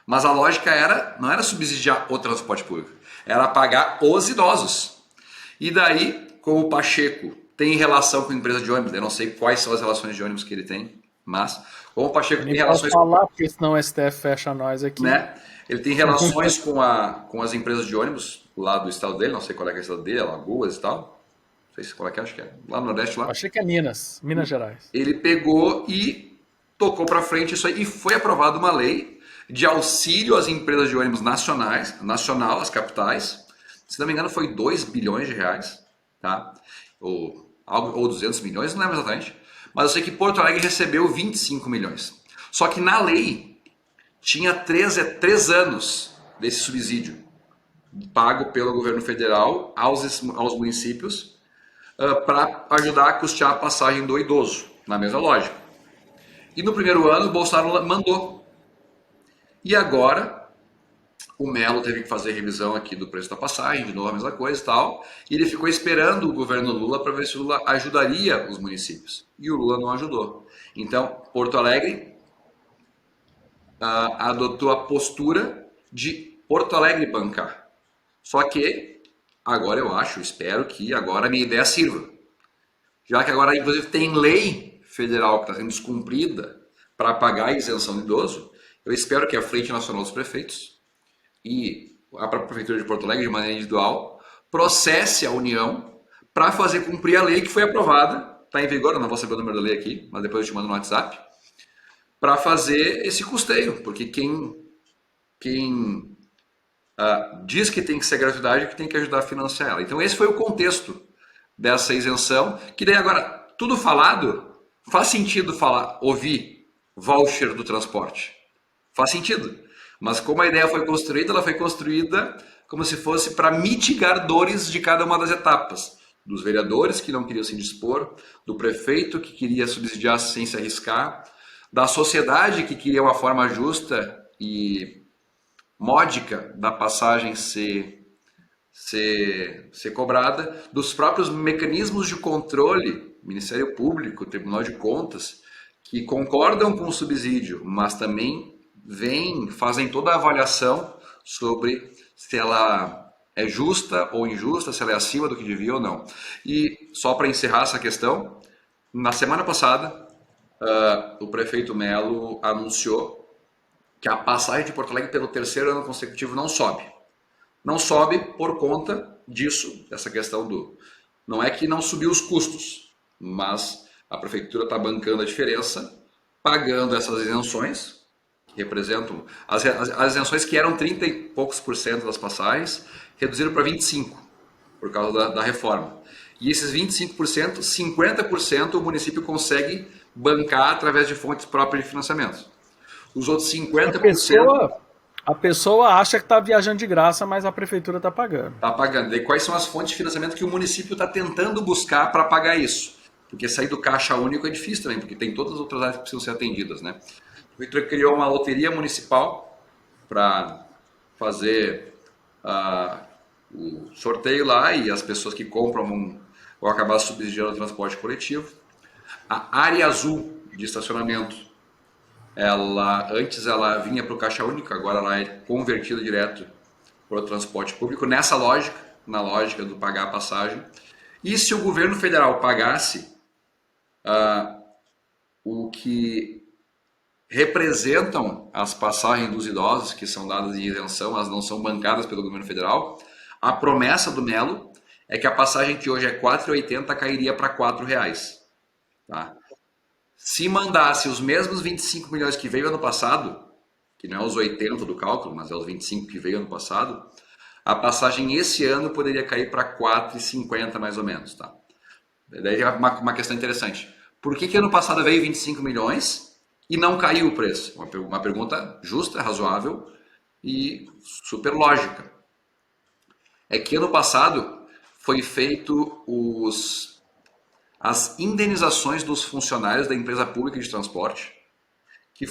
Mas a lógica não era subsidiar o transporte público, era pagar os idosos. E daí, como o Pacheco tem relação com a empresa de ônibus, eu não sei quais são as relações de ônibus que ele tem, mas como o Pacheco tem relações falar, porque senão o STF fecha nós aqui. Né? Ele tem relações com as empresas de ônibus lá do estado dele, não sei qual é que é o estado dele, Alagoas e tal. Não sei qual é que é, acho que é. Lá no Nordeste lá. Achei que é Minas Gerais. Ele pegou e tocou para frente isso aí e foi aprovada uma lei de auxílio às empresas de ônibus nacional, as capitais. Se não me engano foi 2 bilhões de reais, tá? Ou 200 milhões, não lembro exatamente. Mas eu sei que Porto Alegre recebeu 25 milhões. Só que na lei tinha 3 anos desse subsídio pago pelo governo federal aos municípios para ajudar a custear a passagem do idoso, na mesma lógica. E no primeiro ano o Bolsonaro mandou. E agora o Melo teve que fazer revisão aqui do preço da passagem, de novo a mesma coisa e tal. E ele ficou esperando o governo Lula para ver se o Lula ajudaria os municípios. E o Lula não ajudou. Então, Porto Alegre adotou a postura de Porto Alegre bancar. Só que agora eu espero que agora a minha ideia sirva. Já que agora, inclusive, tem lei federal que está sendo descumprida para pagar a isenção do idoso, eu espero que a Frente Nacional dos Prefeitos e a própria Prefeitura de Porto Alegre, de maneira individual, processe a União para fazer cumprir a lei que foi aprovada, está em vigor, eu não vou saber o número da lei aqui, mas depois eu te mando no WhatsApp, para fazer esse custeio, porque quem diz que tem que ser gratuidade, que tem que ajudar a financiar ela. Então esse foi o contexto dessa isenção, que daí agora, tudo falado, faz sentido ouvir voucher do transporte. Faz sentido. Mas como a ideia foi construída, ela foi construída como se fosse para mitigar dores de cada uma das etapas. Dos vereadores que não queriam se indispor, do prefeito que queria subsidiar sem se arriscar, da sociedade que queria uma forma justa e módica da passagem ser cobrada, dos próprios mecanismos de controle, Ministério Público, Tribunal de Contas, que concordam com o subsídio, mas também fazem toda a avaliação sobre se ela é justa ou injusta, se ela é acima do que devia ou não. E só para encerrar essa questão, na semana passada, o prefeito Melo anunciou que a passagem de Porto Alegre pelo terceiro ano consecutivo não sobe. Não sobe por conta disso, dessa questão do... Não é que não subiu os custos, mas a prefeitura está bancando a diferença, pagando essas isenções, que representam... As isenções que eram 30 e poucos por cento das passagens, reduziram para 25%, por causa da reforma. E esses 25%, 50% o município consegue bancar através de fontes próprias de financiamento. Os outros 50%... A pessoa acha que está viajando de graça, mas a prefeitura está pagando. Está pagando. E quais são as fontes de financiamento que o município está tentando buscar para pagar isso? Porque sair do caixa único é difícil também, porque tem todas as outras áreas que precisam ser atendidas, né? A prefeitura criou uma loteria municipal para fazer o sorteio lá, e as pessoas que compram vão acabar subsidiando o transporte coletivo. A área azul de estacionamento, antes ela vinha para o caixa único, agora ela é convertida direto para o transporte público, nessa lógica, na lógica do pagar a passagem. E se o governo federal pagasse o que representam as passagens dos idosos, que são dadas em isenção, elas não são bancadas pelo governo federal, a promessa do Melo é que a passagem que hoje é R$ 4,80 cairia para R$ 4,00. Tá? Se mandasse os mesmos 25 milhões que veio ano passado, que não é os 80 do cálculo, mas é os 25 que veio ano passado, a passagem esse ano poderia cair para R$ 4,50 mais ou menos. Tá? Daí é uma questão interessante. Por que ano passado veio 25 milhões e não caiu o preço? Uma pergunta justa, razoável e super lógica. É que ano passado foi feito as indenizações dos funcionários da empresa pública de transporte que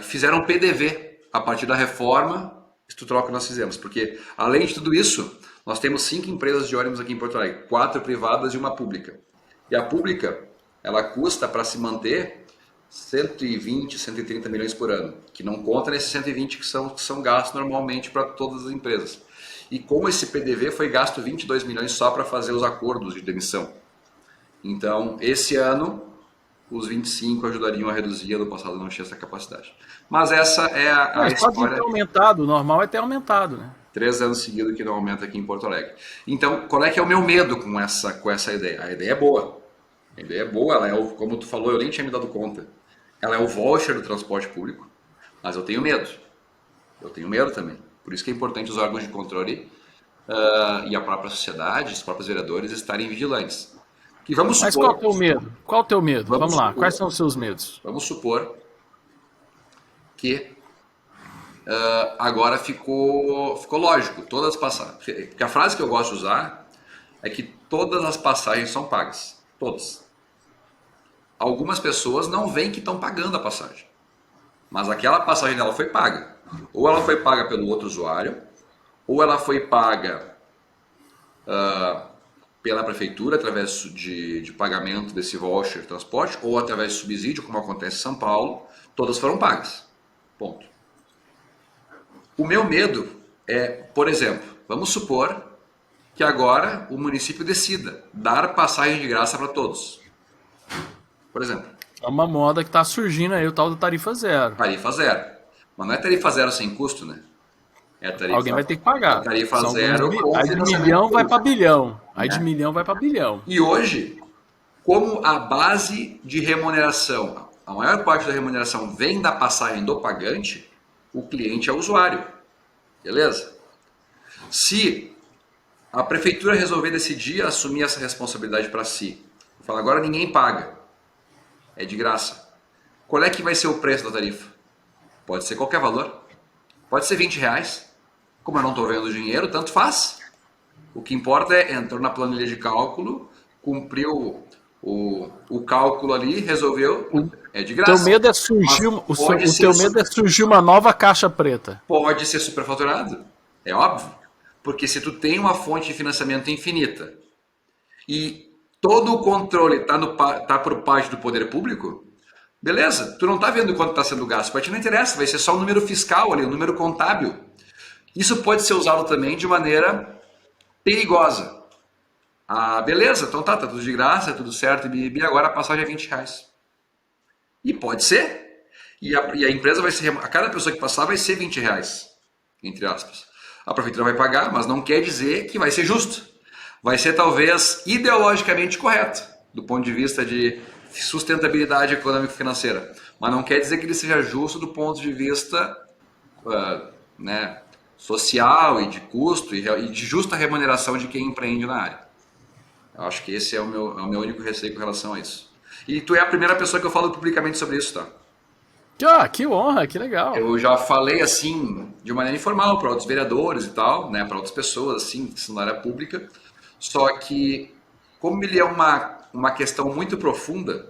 fizeram PDV a partir da reforma estrutural que nós fizemos. Porque, além de tudo isso, nós temos 5 empresas de ônibus aqui em Porto Alegre, 4 privadas e uma pública. E a pública, ela custa para se manter 120, 130 milhões por ano, que não conta nesses 120 que são gastos normalmente para todas as empresas. E com esse PDV foi gasto 22 milhões só para fazer os acordos de demissão. Então, esse ano, os 25 ajudariam a reduzir, ano passado não tinha essa capacidade. Mas essa é a história. Pode ter aumentado, o normal é ter aumentado, né? 3 anos seguidos que não aumenta aqui em Porto Alegre. Então, qual é que é o meu medo com essa ideia? A ideia é boa. A ideia é boa, ela é, como tu falou, eu nem tinha me dado conta. Ela é o voucher do transporte público, mas eu tenho medo. Eu tenho medo também. Por isso que é importante os órgãos de controle e a própria sociedade, os próprios vereadores estarem vigilantes. E vamos supor, mas qual é o teu medo? Qual é o teu medo? Vamos lá, supor, quais são os seus medos? Vamos supor que agora ficou lógico, todas as passagens. Porque a frase que eu gosto de usar é que todas as passagens são pagas. Todas. Algumas pessoas não veem que estão pagando a passagem. Mas aquela passagem dela foi paga. Ou ela foi paga pelo outro usuário, ou ela foi paga pela prefeitura através de pagamento desse voucher de transporte, ou através de subsídio, como acontece em São Paulo. Todas foram pagas. Ponto. O meu medo é, por exemplo, vamos supor que agora o município decida dar passagem de graça para todos. Por exemplo. É uma moda que está surgindo aí, o tal da tarifa zero. Tarifa zero. Mas não é tarifa zero sem custo, né? É a Alguém vai tarifa, ter que a pagar. tarifa São alguns zero com aí de financiamento milhão vai para público, bilhão. Aí de né? milhão vai para bilhão. E hoje, como a base de remuneração, a maior parte da remuneração vem da passagem do pagante, o cliente é o usuário. Beleza? Se a prefeitura resolver decidir assumir essa responsabilidade para si, falar agora ninguém paga, é de graça. Qual é que vai ser o preço da tarifa? Pode ser qualquer valor. Pode ser R$ 20. Como eu não estou vendo o dinheiro, tanto faz. O que importa é entrou na planilha de cálculo, cumpriu o cálculo ali, resolveu, O é de teu graça. medo é Mas surgir, pode o ser, teu medo é surgir uma nova caixa preta. pode ser superfaturado, é óbvio. Porque se tu tem uma fonte de financiamento infinita e todo o controle tá por parte do poder público, beleza, tu não tá vendo quanto está sendo gasto, para ti não interessa, vai ser só o número fiscal ali, o número contábil. Isso pode ser usado também de maneira perigosa. Ah, beleza, então tá tudo de graça, tudo certo, e agora a passagem é R$ 20. E pode ser. E a empresa vai ser, a cada pessoa que passar vai ser R$ 20, entre aspas. A prefeitura vai pagar, mas não quer dizer que vai ser justo. Vai ser talvez ideologicamente correto, do ponto de vista de sustentabilidade econômico-financeira. Mas não quer dizer que ele seja justo do ponto de vista né, social e de custo e de justa remuneração de quem empreende na área. Eu acho que esse é o meu único receio com relação a isso. E tu é a primeira pessoa que eu falo publicamente sobre isso, tá? Ah, que honra, que legal. Eu já falei assim, de maneira informal, para outros vereadores e tal, né, para outras pessoas, assim, que são da área pública. Só que, como ele é uma questão muito profunda,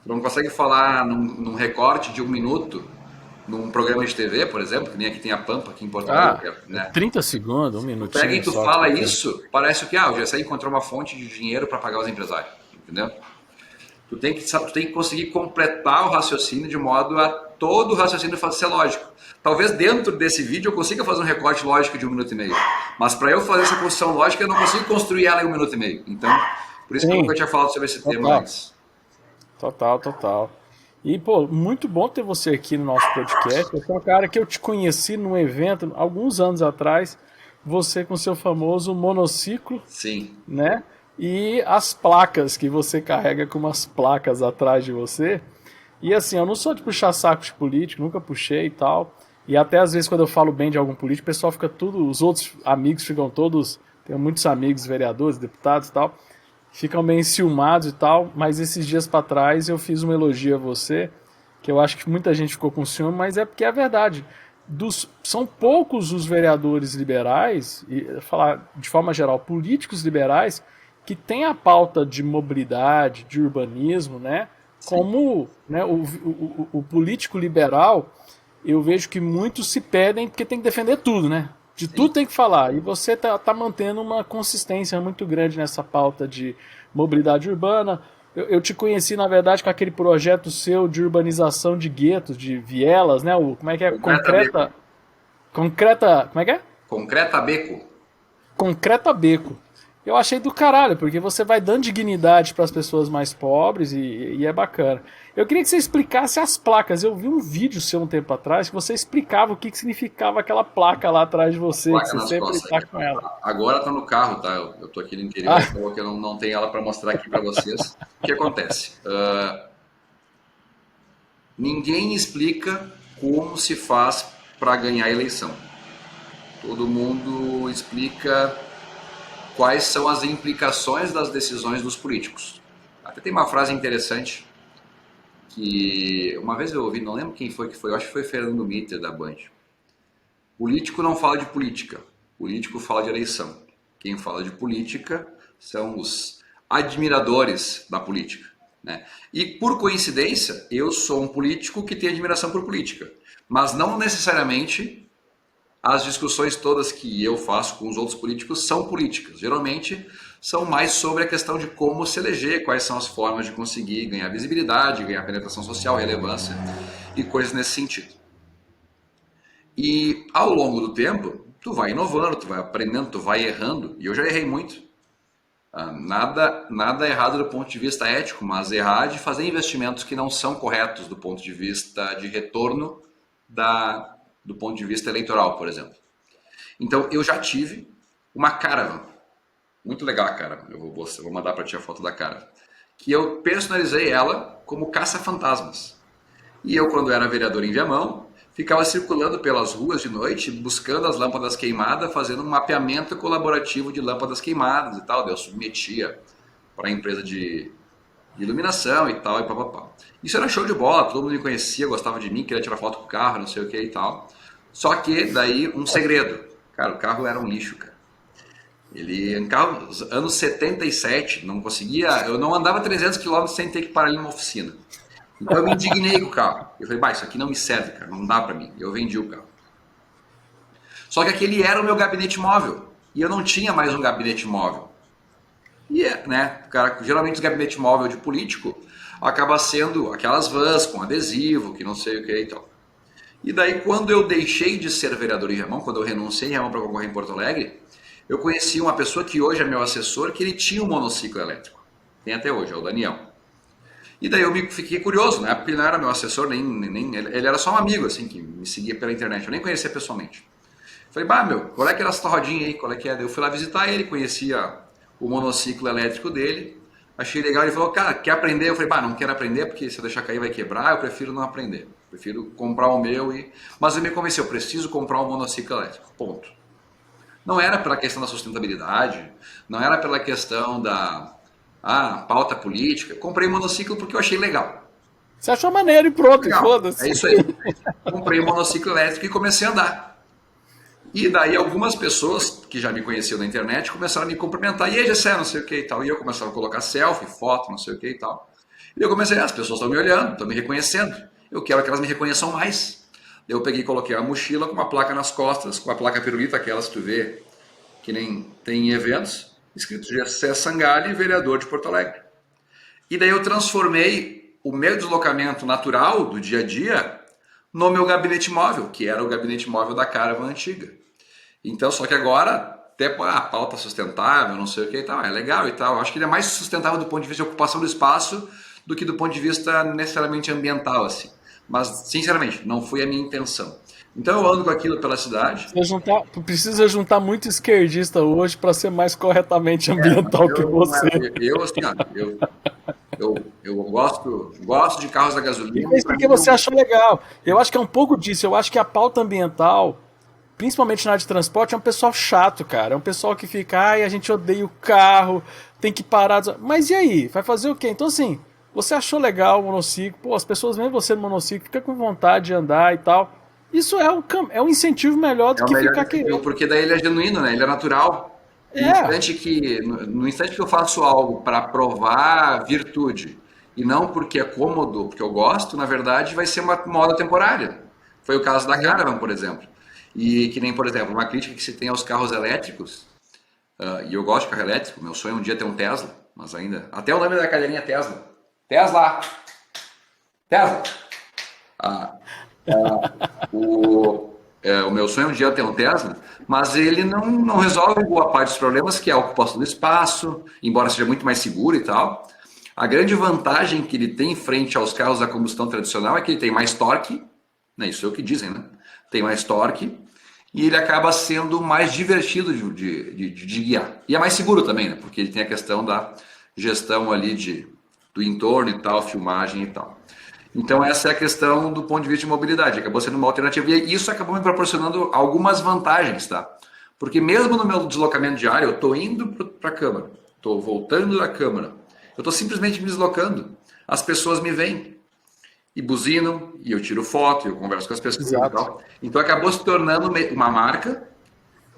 tu não consegue falar num recorte de 1 minuto, num programa de TV, por exemplo, que nem aqui tem a Pampa, aqui em Porto Alegre, Ah, né? 30 segundos, um Tu pega e minutinho tu só. Que fala você tem. isso, parece que o GSI encontrou uma fonte de dinheiro para pagar os empresários, entendeu? Tu tem que conseguir completar o raciocínio de modo a todo o raciocínio ser lógico. Talvez dentro desse vídeo eu consiga fazer um recorte lógico de 1 minuto e meio, mas para eu fazer essa construção lógica eu não consigo construir ela em 1 minuto e meio. Então, por isso que eu nunca Sim, tinha falado sobre esse tema total. antes. Total, total. E, pô, muito bom ter você aqui no nosso podcast. Você é um cara que eu te conheci num evento alguns anos atrás, você com seu famoso monociclo, Sim, né? E as placas que você carrega com umas placas atrás de você. E assim, eu não sou de puxar saco de político, nunca puxei e tal. E até às vezes quando eu falo bem de algum político, o pessoal fica tudo, os outros amigos ficam todos, tenho muitos amigos vereadores, deputados e tal, ficam meio enciumados e tal, mas esses dias pra trás eu fiz um elogio a você, que eu acho que muita gente ficou com ciúme, mas é porque é verdade. São poucos os vereadores liberais, e falar de forma geral, políticos liberais, que têm a pauta de mobilidade, de urbanismo, né? sim, Como né, o político liberal, eu vejo que muitos se pedem porque tem que defender tudo, né? De tudo sim. tem que falar. E você tá mantendo uma consistência muito grande nessa pauta de mobilidade urbana. Eu te conheci, na verdade, com aquele projeto seu de urbanização de guetos, de vielas, né? Como é que é? Concreta Beco. Concreta. Como é que é? Concreta Beco. Concreta Beco. Eu achei do caralho, porque você vai dando dignidade para as pessoas mais pobres e é bacana. Eu queria que você explicasse as placas. Eu vi um vídeo seu um tempo atrás que você explicava o que significava aquela placa lá atrás de você, que Placa você nas sempre costas. está com ela. Agora tá no carro, tá? Eu tô aqui no interior, Ah, então eu não tenho ela para mostrar aqui para vocês. O que acontece? Ninguém explica como se faz para ganhar a eleição. Todo mundo explica quais são as implicações das decisões dos políticos. Até tem uma frase interessante que uma vez eu ouvi, não lembro quem foi que foi, eu acho que foi Fernando Mitter da Band. Político não fala de política, político fala de eleição. Quem fala de política são os admiradores da política, né? E por coincidência, eu sou um político que tem admiração por política, mas não necessariamente as discussões todas que eu faço com os outros políticos são políticas. Geralmente são mais sobre a questão de como se eleger, quais são as formas de conseguir ganhar visibilidade, ganhar penetração social, relevância e coisas nesse sentido. E ao longo do tempo, tu vai inovando, tu vai aprendendo, tu vai errando, e eu já errei muito. Nada errado do ponto de vista ético, mas errar de fazer investimentos que não são corretos do ponto de vista de retorno do ponto de vista eleitoral, por exemplo. Então, eu já tive uma Caravan. Muito legal a Caravan. Eu vou mandar para ti a foto da Caravan. Que eu personalizei ela como caça-fantasmas. E eu, quando era vereador em Viamão, ficava circulando pelas ruas de noite, buscando as lâmpadas queimadas, fazendo um mapeamento colaborativo de lâmpadas queimadas e tal. Daí eu submetia para a empresa de iluminação e tal, e papapá. Isso era show de bola, todo mundo me conhecia, gostava de mim, queria tirar foto com o carro, não sei o que e tal. Só que daí um segredo. Cara, o carro era um lixo, cara. Ele, em carro, anos 77, não conseguia, eu não andava 300 quilômetros sem ter que parar ali numa oficina. Então eu me indignei com o carro. Eu falei, bah, isso aqui não me serve, cara, não dá pra mim. Eu vendi o carro. Só que aquele era o meu gabinete móvel. E eu não tinha mais um gabinete móvel. E né, cara, geralmente o gabinete móvel de político acaba sendo aquelas vans com adesivo, que não sei o que e tal. E daí, quando eu deixei de ser vereador em Viamão, quando eu renunciei em Viamão para concorrer em Porto Alegre, eu conheci uma pessoa que hoje é meu assessor, que ele tinha um monociclo elétrico. Tem até hoje, é o Daniel. E daí eu fiquei curioso, na época ele não era meu assessor, ele era só um amigo, assim, que me seguia pela internet, eu nem conhecia pessoalmente. Falei, bah, meu, qual é que era essa tua rodinha aí, qual é que é? Daí eu fui lá visitar ele, conhecia o monociclo elétrico dele, achei legal, ele falou, cara, quer aprender? Eu falei, bah, não quero aprender, porque se eu deixar cair vai quebrar, eu prefiro não aprender. Prefiro comprar o meu e... Mas ele me convenceu, eu preciso comprar um monociclo elétrico, ponto. Não era pela questão da sustentabilidade, não era pela questão da pauta política. Comprei monociclo porque eu achei legal. Você achou maneiro e pronto, Legal, foda-se. é isso aí. Comprei um monociclo elétrico e comecei a andar. E daí algumas pessoas que já me conheciam na internet começaram a me cumprimentar. E aí, Gessé, não sei o que e tal. E eu começava a colocar selfie, foto, não sei o que e tal. E eu comecei, as pessoas estão me olhando, estão me reconhecendo. Eu quero que elas me reconheçam mais. Eu peguei e coloquei a mochila com uma placa nas costas, com a placa pirulita, aquelas que tu vê que nem tem em eventos, escrito Gessé Sangalli, vereador de Porto Alegre. E daí eu transformei o meu deslocamento natural do dia a dia no meu gabinete móvel, que era o gabinete móvel da Caravan antiga. Então, só que agora, até a pauta sustentável, não sei o que e tal, é legal e tal. Eu acho que ele é mais sustentável do ponto de vista de ocupação do espaço do que do ponto de vista necessariamente ambiental, assim. Mas, sinceramente, não foi a minha intenção. Então eu ando com aquilo pela cidade. Precisa juntar muito esquerdista hoje para ser mais corretamente ambiental que você. Eu gosto de carros a gasolina. É isso porque você achou legal. Eu acho que é um pouco disso. Eu acho que a pauta ambiental, principalmente na área de transporte, é um pessoal chato, cara. É um pessoal que fica, ai, a gente odeia o carro, tem que parar. Mas e aí? Vai fazer o quê? Então, assim, você achou legal o monociclo, pô, as pessoas veem você no monociclo, fica com vontade de andar e tal. Isso é um incentivo melhor do É o que melhor ficar incentivo, querendo. porque daí ele é genuíno, né? Ele é natural. É, No instante que eu faço algo para provar virtude e não porque é cômodo, porque eu gosto, na verdade vai ser uma moda temporária. Foi o caso da Caravan, por exemplo. E que nem, por exemplo, uma crítica que se tem aos carros elétricos, e eu gosto de carro elétrico, meu sonho é um dia ter um Tesla, mas ainda. Até o nome da cadeirinha é Tesla. Tesla! Tesla! Ah, o meu sonho é um dia ter um Tesla, mas ele não resolve boa parte dos problemas, que é a ocupação do espaço, embora seja muito mais seguro e tal. A grande vantagem que ele tem frente aos carros a combustão tradicional é que ele tem mais torque, né? Isso é o que dizem, né? Tem mais torque e ele acaba sendo mais divertido de guiar. E é mais seguro também, né? Porque ele tem a questão da gestão ali do entorno e tal, filmagem e tal. Então essa é a questão do ponto de vista de mobilidade, acabou sendo uma alternativa e isso acabou me proporcionando algumas vantagens, tá? Porque mesmo no meu deslocamento diário, eu estou indo para a Câmara, estou voltando da Câmara, eu estou simplesmente me deslocando, as pessoas me veem e buzinam, e eu tiro foto, eu converso com as pessoas e tal. Então acabou se tornando uma marca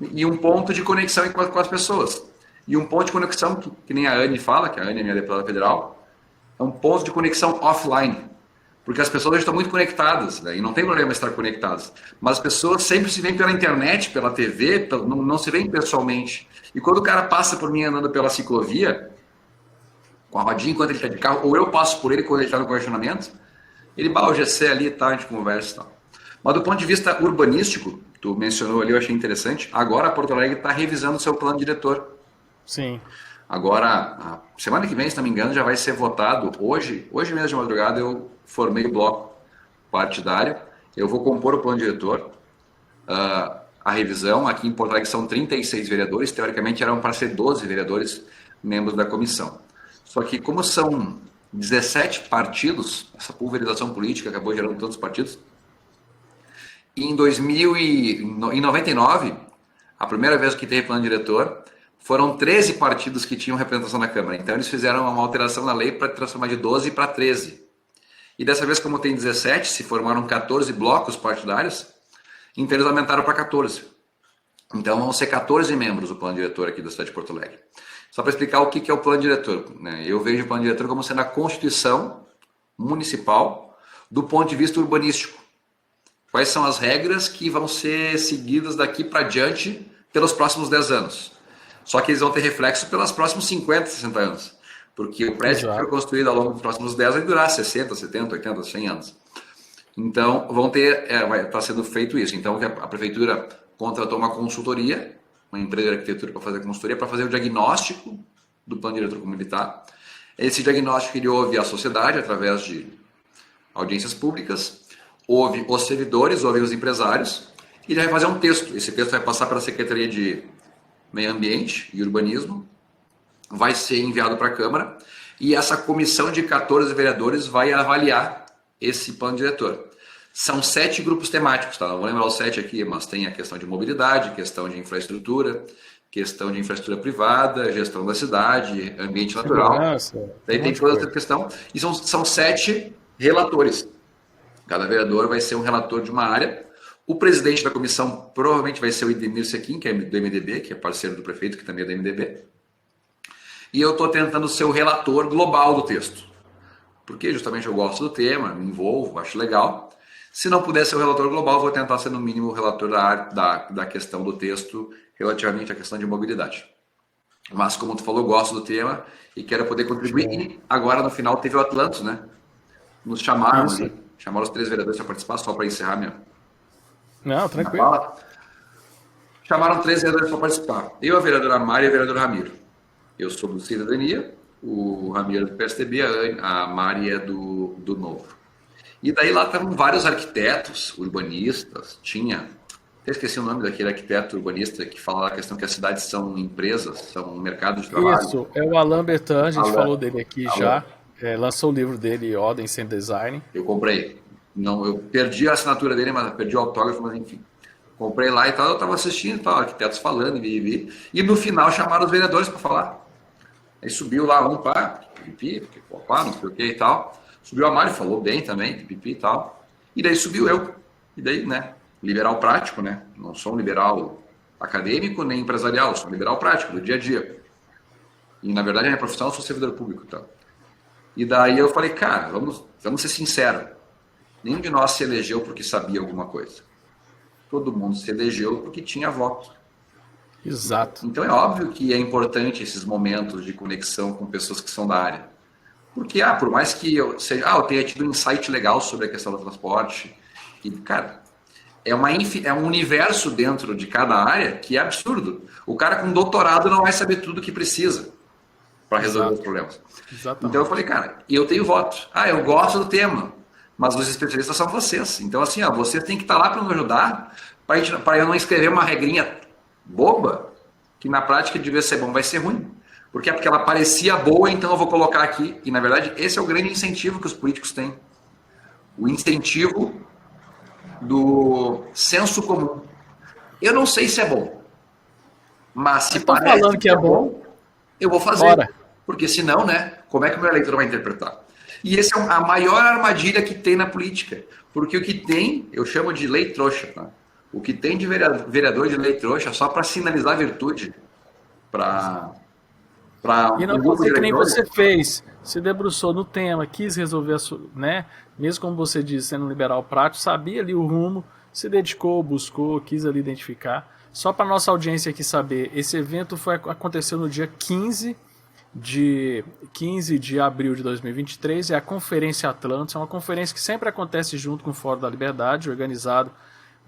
e um ponto de conexão com as pessoas. E um ponto de conexão que nem a Anne fala, que a Anne é minha deputada federal, é um ponto de conexão offline. Porque as pessoas hoje estão muito conectadas, né? E não tem problema estar conectadas. Mas as pessoas sempre se veem pela internet, pela TV, não se veem pessoalmente. E quando o cara passa por mim andando pela ciclovia, com a rodinha enquanto ele está de carro, ou eu passo por ele quando ele está no congestionamento, ele o GC ali e tal, a gente conversa e tal. Mas do ponto de vista urbanístico, tu mencionou ali, eu achei interessante, agora a Porto Alegre está revisando o seu plano diretor. sim. Agora, semana que vem, se não me engano, já vai ser votado. Hoje mesmo de madrugada, eu formei o bloco partidário. Eu vou compor o plano diretor. a revisão. Aqui em Porto Alegre são 36 vereadores, teoricamente eram para ser 12 vereadores membros da comissão. Só que como são 17 partidos, essa pulverização política acabou gerando tantos partidos, e em 99, a primeira vez que teve plano diretor, foram 13 partidos que tinham representação na Câmara. Então eles fizeram uma alteração na lei para transformar de 12 para 13. E dessa vez, como tem 17, se formaram 14 blocos partidários, então eles aumentaram para 14. Então vão ser 14 membros o plano diretor aqui da cidade de Porto Alegre. Só para explicar o que é o plano diretor, né? Eu vejo o plano diretor como sendo a Constituição municipal do ponto de vista urbanístico. Quais são as regras que vão ser seguidas daqui para diante pelos próximos 10 anos. Só que eles vão ter reflexo pelos próximos 50, 60 anos. Porque o prédio que foi construído ao longo dos próximos 10 vai durar 60, 70, 80, 100 anos. Então, vai estar sendo feito isso. Então, a prefeitura contratou uma consultoria, uma empresa de arquitetura para fazer a consultoria, para fazer o diagnóstico do plano diretor comunitário. Esse diagnóstico ele ouve a sociedade através de audiências públicas, ouve os servidores, ouve os empresários, e ele vai fazer um texto. Esse texto vai passar para a Secretaria de Meio Ambiente e Urbanismo, vai ser enviado para a Câmara, e essa comissão de 14 vereadores vai avaliar esse plano diretor. São 7 grupos temáticos, tá? Não vou lembrar os 7 aqui, mas tem a questão de mobilidade, questão de infraestrutura, questão de infraestrutura privada, gestão da cidade, ambiente natural. Daí tem toda essa questão. E são 7 relatores. Cada vereador vai ser um relator de uma área. O presidente da comissão provavelmente vai ser o Idemir Sequim, que é do MDB, que é parceiro do prefeito, que também é do MDB. E eu estou tentando ser o relator global do texto. Porque justamente eu gosto do tema, me envolvo, acho legal. Se não puder ser o relator global, vou tentar ser no mínimo o relator da questão do texto relativamente à questão de mobilidade. Mas como tu falou, gosto do tema e quero poder contribuir. E agora no final teve o Atlantos, né? Nos chamaram ali. Chamaram os 3 vereadores para participar, só para encerrar minha... Não, tranquilo. Chamaram 3 vereadores para participar. Eu, a vereadora Mari e o vereador Ramiro. Eu sou do Cidadania, o Ramiro é do PSDB, a Mari é do Novo. E daí lá estavam vários arquitetos, urbanistas, eu esqueci o nome daquele arquiteto urbanista que fala da questão que as cidades são empresas, são mercados de trabalho. Isso, é o Alain Bertin, a gente falou dele aqui já. Lançou o livro dele, Ordem Sem Design. Eu comprei. Não, eu perdi a assinatura dele, mas perdi o autógrafo, mas enfim. Comprei lá e tal, eu estava assistindo e tal, arquitetos falando, e no final chamaram os vereadores para falar. Aí subiu lá um pá, pipi, não sei o que e tal. Subiu a Mari, falou bem também, pipi e tal. E daí subiu eu. E daí, né, liberal prático, né? Não sou um liberal acadêmico nem empresarial, sou um liberal prático, do dia a dia. E na verdade a minha profissão eu sou servidor público e tal. E daí eu falei, cara, vamos ser sinceros. Nenhum de nós se elegeu porque sabia alguma coisa. Todo mundo se elegeu porque tinha voto. Exato. Então é óbvio que é importante esses momentos de conexão com pessoas que são da área. Porque, por mais que eu tenha tido um insight legal sobre a questão do transporte, e, cara, é um universo dentro de cada área que é absurdo. O cara com doutorado não vai saber tudo o que precisa para resolver os problemas. Exatamente. Então eu falei, cara, eu tenho voto. Eu gosto do tema, mas os especialistas são vocês. Então, assim, vocês têm que estar lá para nos ajudar, para eu não escrever uma regrinha boba, que na prática devia ser bom, vai ser ruim. Porque ela parecia boa, então eu vou colocar aqui. E, na verdade, esse é o grande incentivo que os políticos têm. O incentivo do senso comum. Eu não sei se é bom, mas se parece falando que é bom, eu vou fazer. Bora. Porque senão, né, como é que o meu eleitor vai interpretar? E essa é a maior armadilha que tem na política. Porque o que tem, eu chamo de lei trouxa. Tá? O que tem de vereador de lei trouxa só para sinalizar virtude, e não você que nem você fez, se debruçou no tema, quis resolver, né? Mesmo como você disse, sendo um liberal prático, sabia ali o rumo, se dedicou, buscou, quis ali identificar. Só para nossa audiência aqui saber, esse evento aconteceu no dia 15 de abril de 2023, é a Conferência Atlantos, é uma conferência que sempre acontece junto com o Fórum da Liberdade, organizado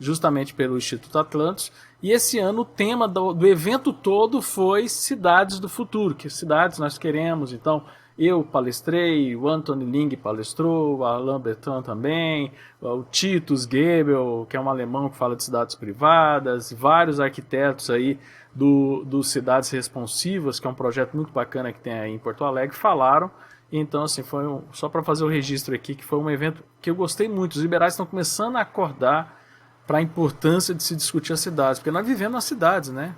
justamente pelo Instituto Atlantos, e esse ano o tema do evento todo foi cidades do futuro, que cidades nós queremos. Então Eu palestrei, o Anthony Ling palestrou, o Alain Bertrand também, o Titus Gebel, que é um alemão que fala de cidades privadas, vários arquitetos aí do Cidades Responsivas, que é um projeto muito bacana que tem aí em Porto Alegre, falaram. Então, assim, só para fazer o registro aqui, que foi um evento que eu gostei muito. Os liberais estão começando a acordar para a importância de se discutir as cidades, porque nós vivemos nas cidades, né?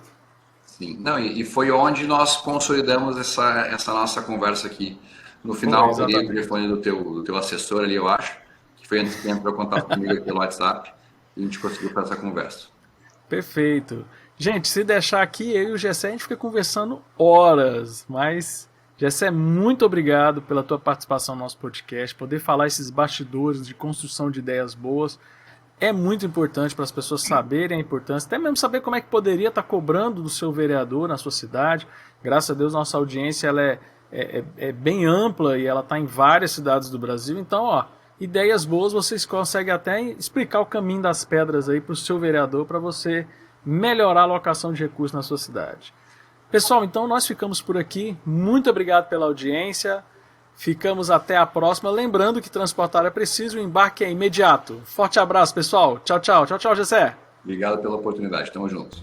Sim, não, e foi onde nós consolidamos essa nossa conversa aqui. No Foi, final, eu peguei o exatamente. telefone do teu assessor ali, eu acho, que foi antes que entrou em contato comigo aqui pelo WhatsApp, e a gente conseguiu fazer essa conversa. Perfeito. Gente, se deixar aqui, eu e o Gessé, a gente fica conversando horas, mas, Gessé, muito obrigado pela tua participação no nosso podcast, poder falar esses bastidores de construção de ideias boas. É muito importante para as pessoas saberem a importância, até mesmo saber como é que poderia estar cobrando do seu vereador na sua cidade. Graças a Deus, nossa audiência ela é bem ampla e ela está em várias cidades do Brasil. Então, ó, ideias boas vocês conseguem até explicar o caminho das pedras aí para o seu vereador para você melhorar a alocação de recursos na sua cidade. Pessoal, então nós ficamos por aqui. Muito obrigado pela audiência. Ficamos até a próxima. Lembrando que transportar é preciso, o embarque é imediato. Forte abraço, pessoal. Tchau, tchau. Tchau, tchau, Gessé. Obrigado pela oportunidade, tamo junto.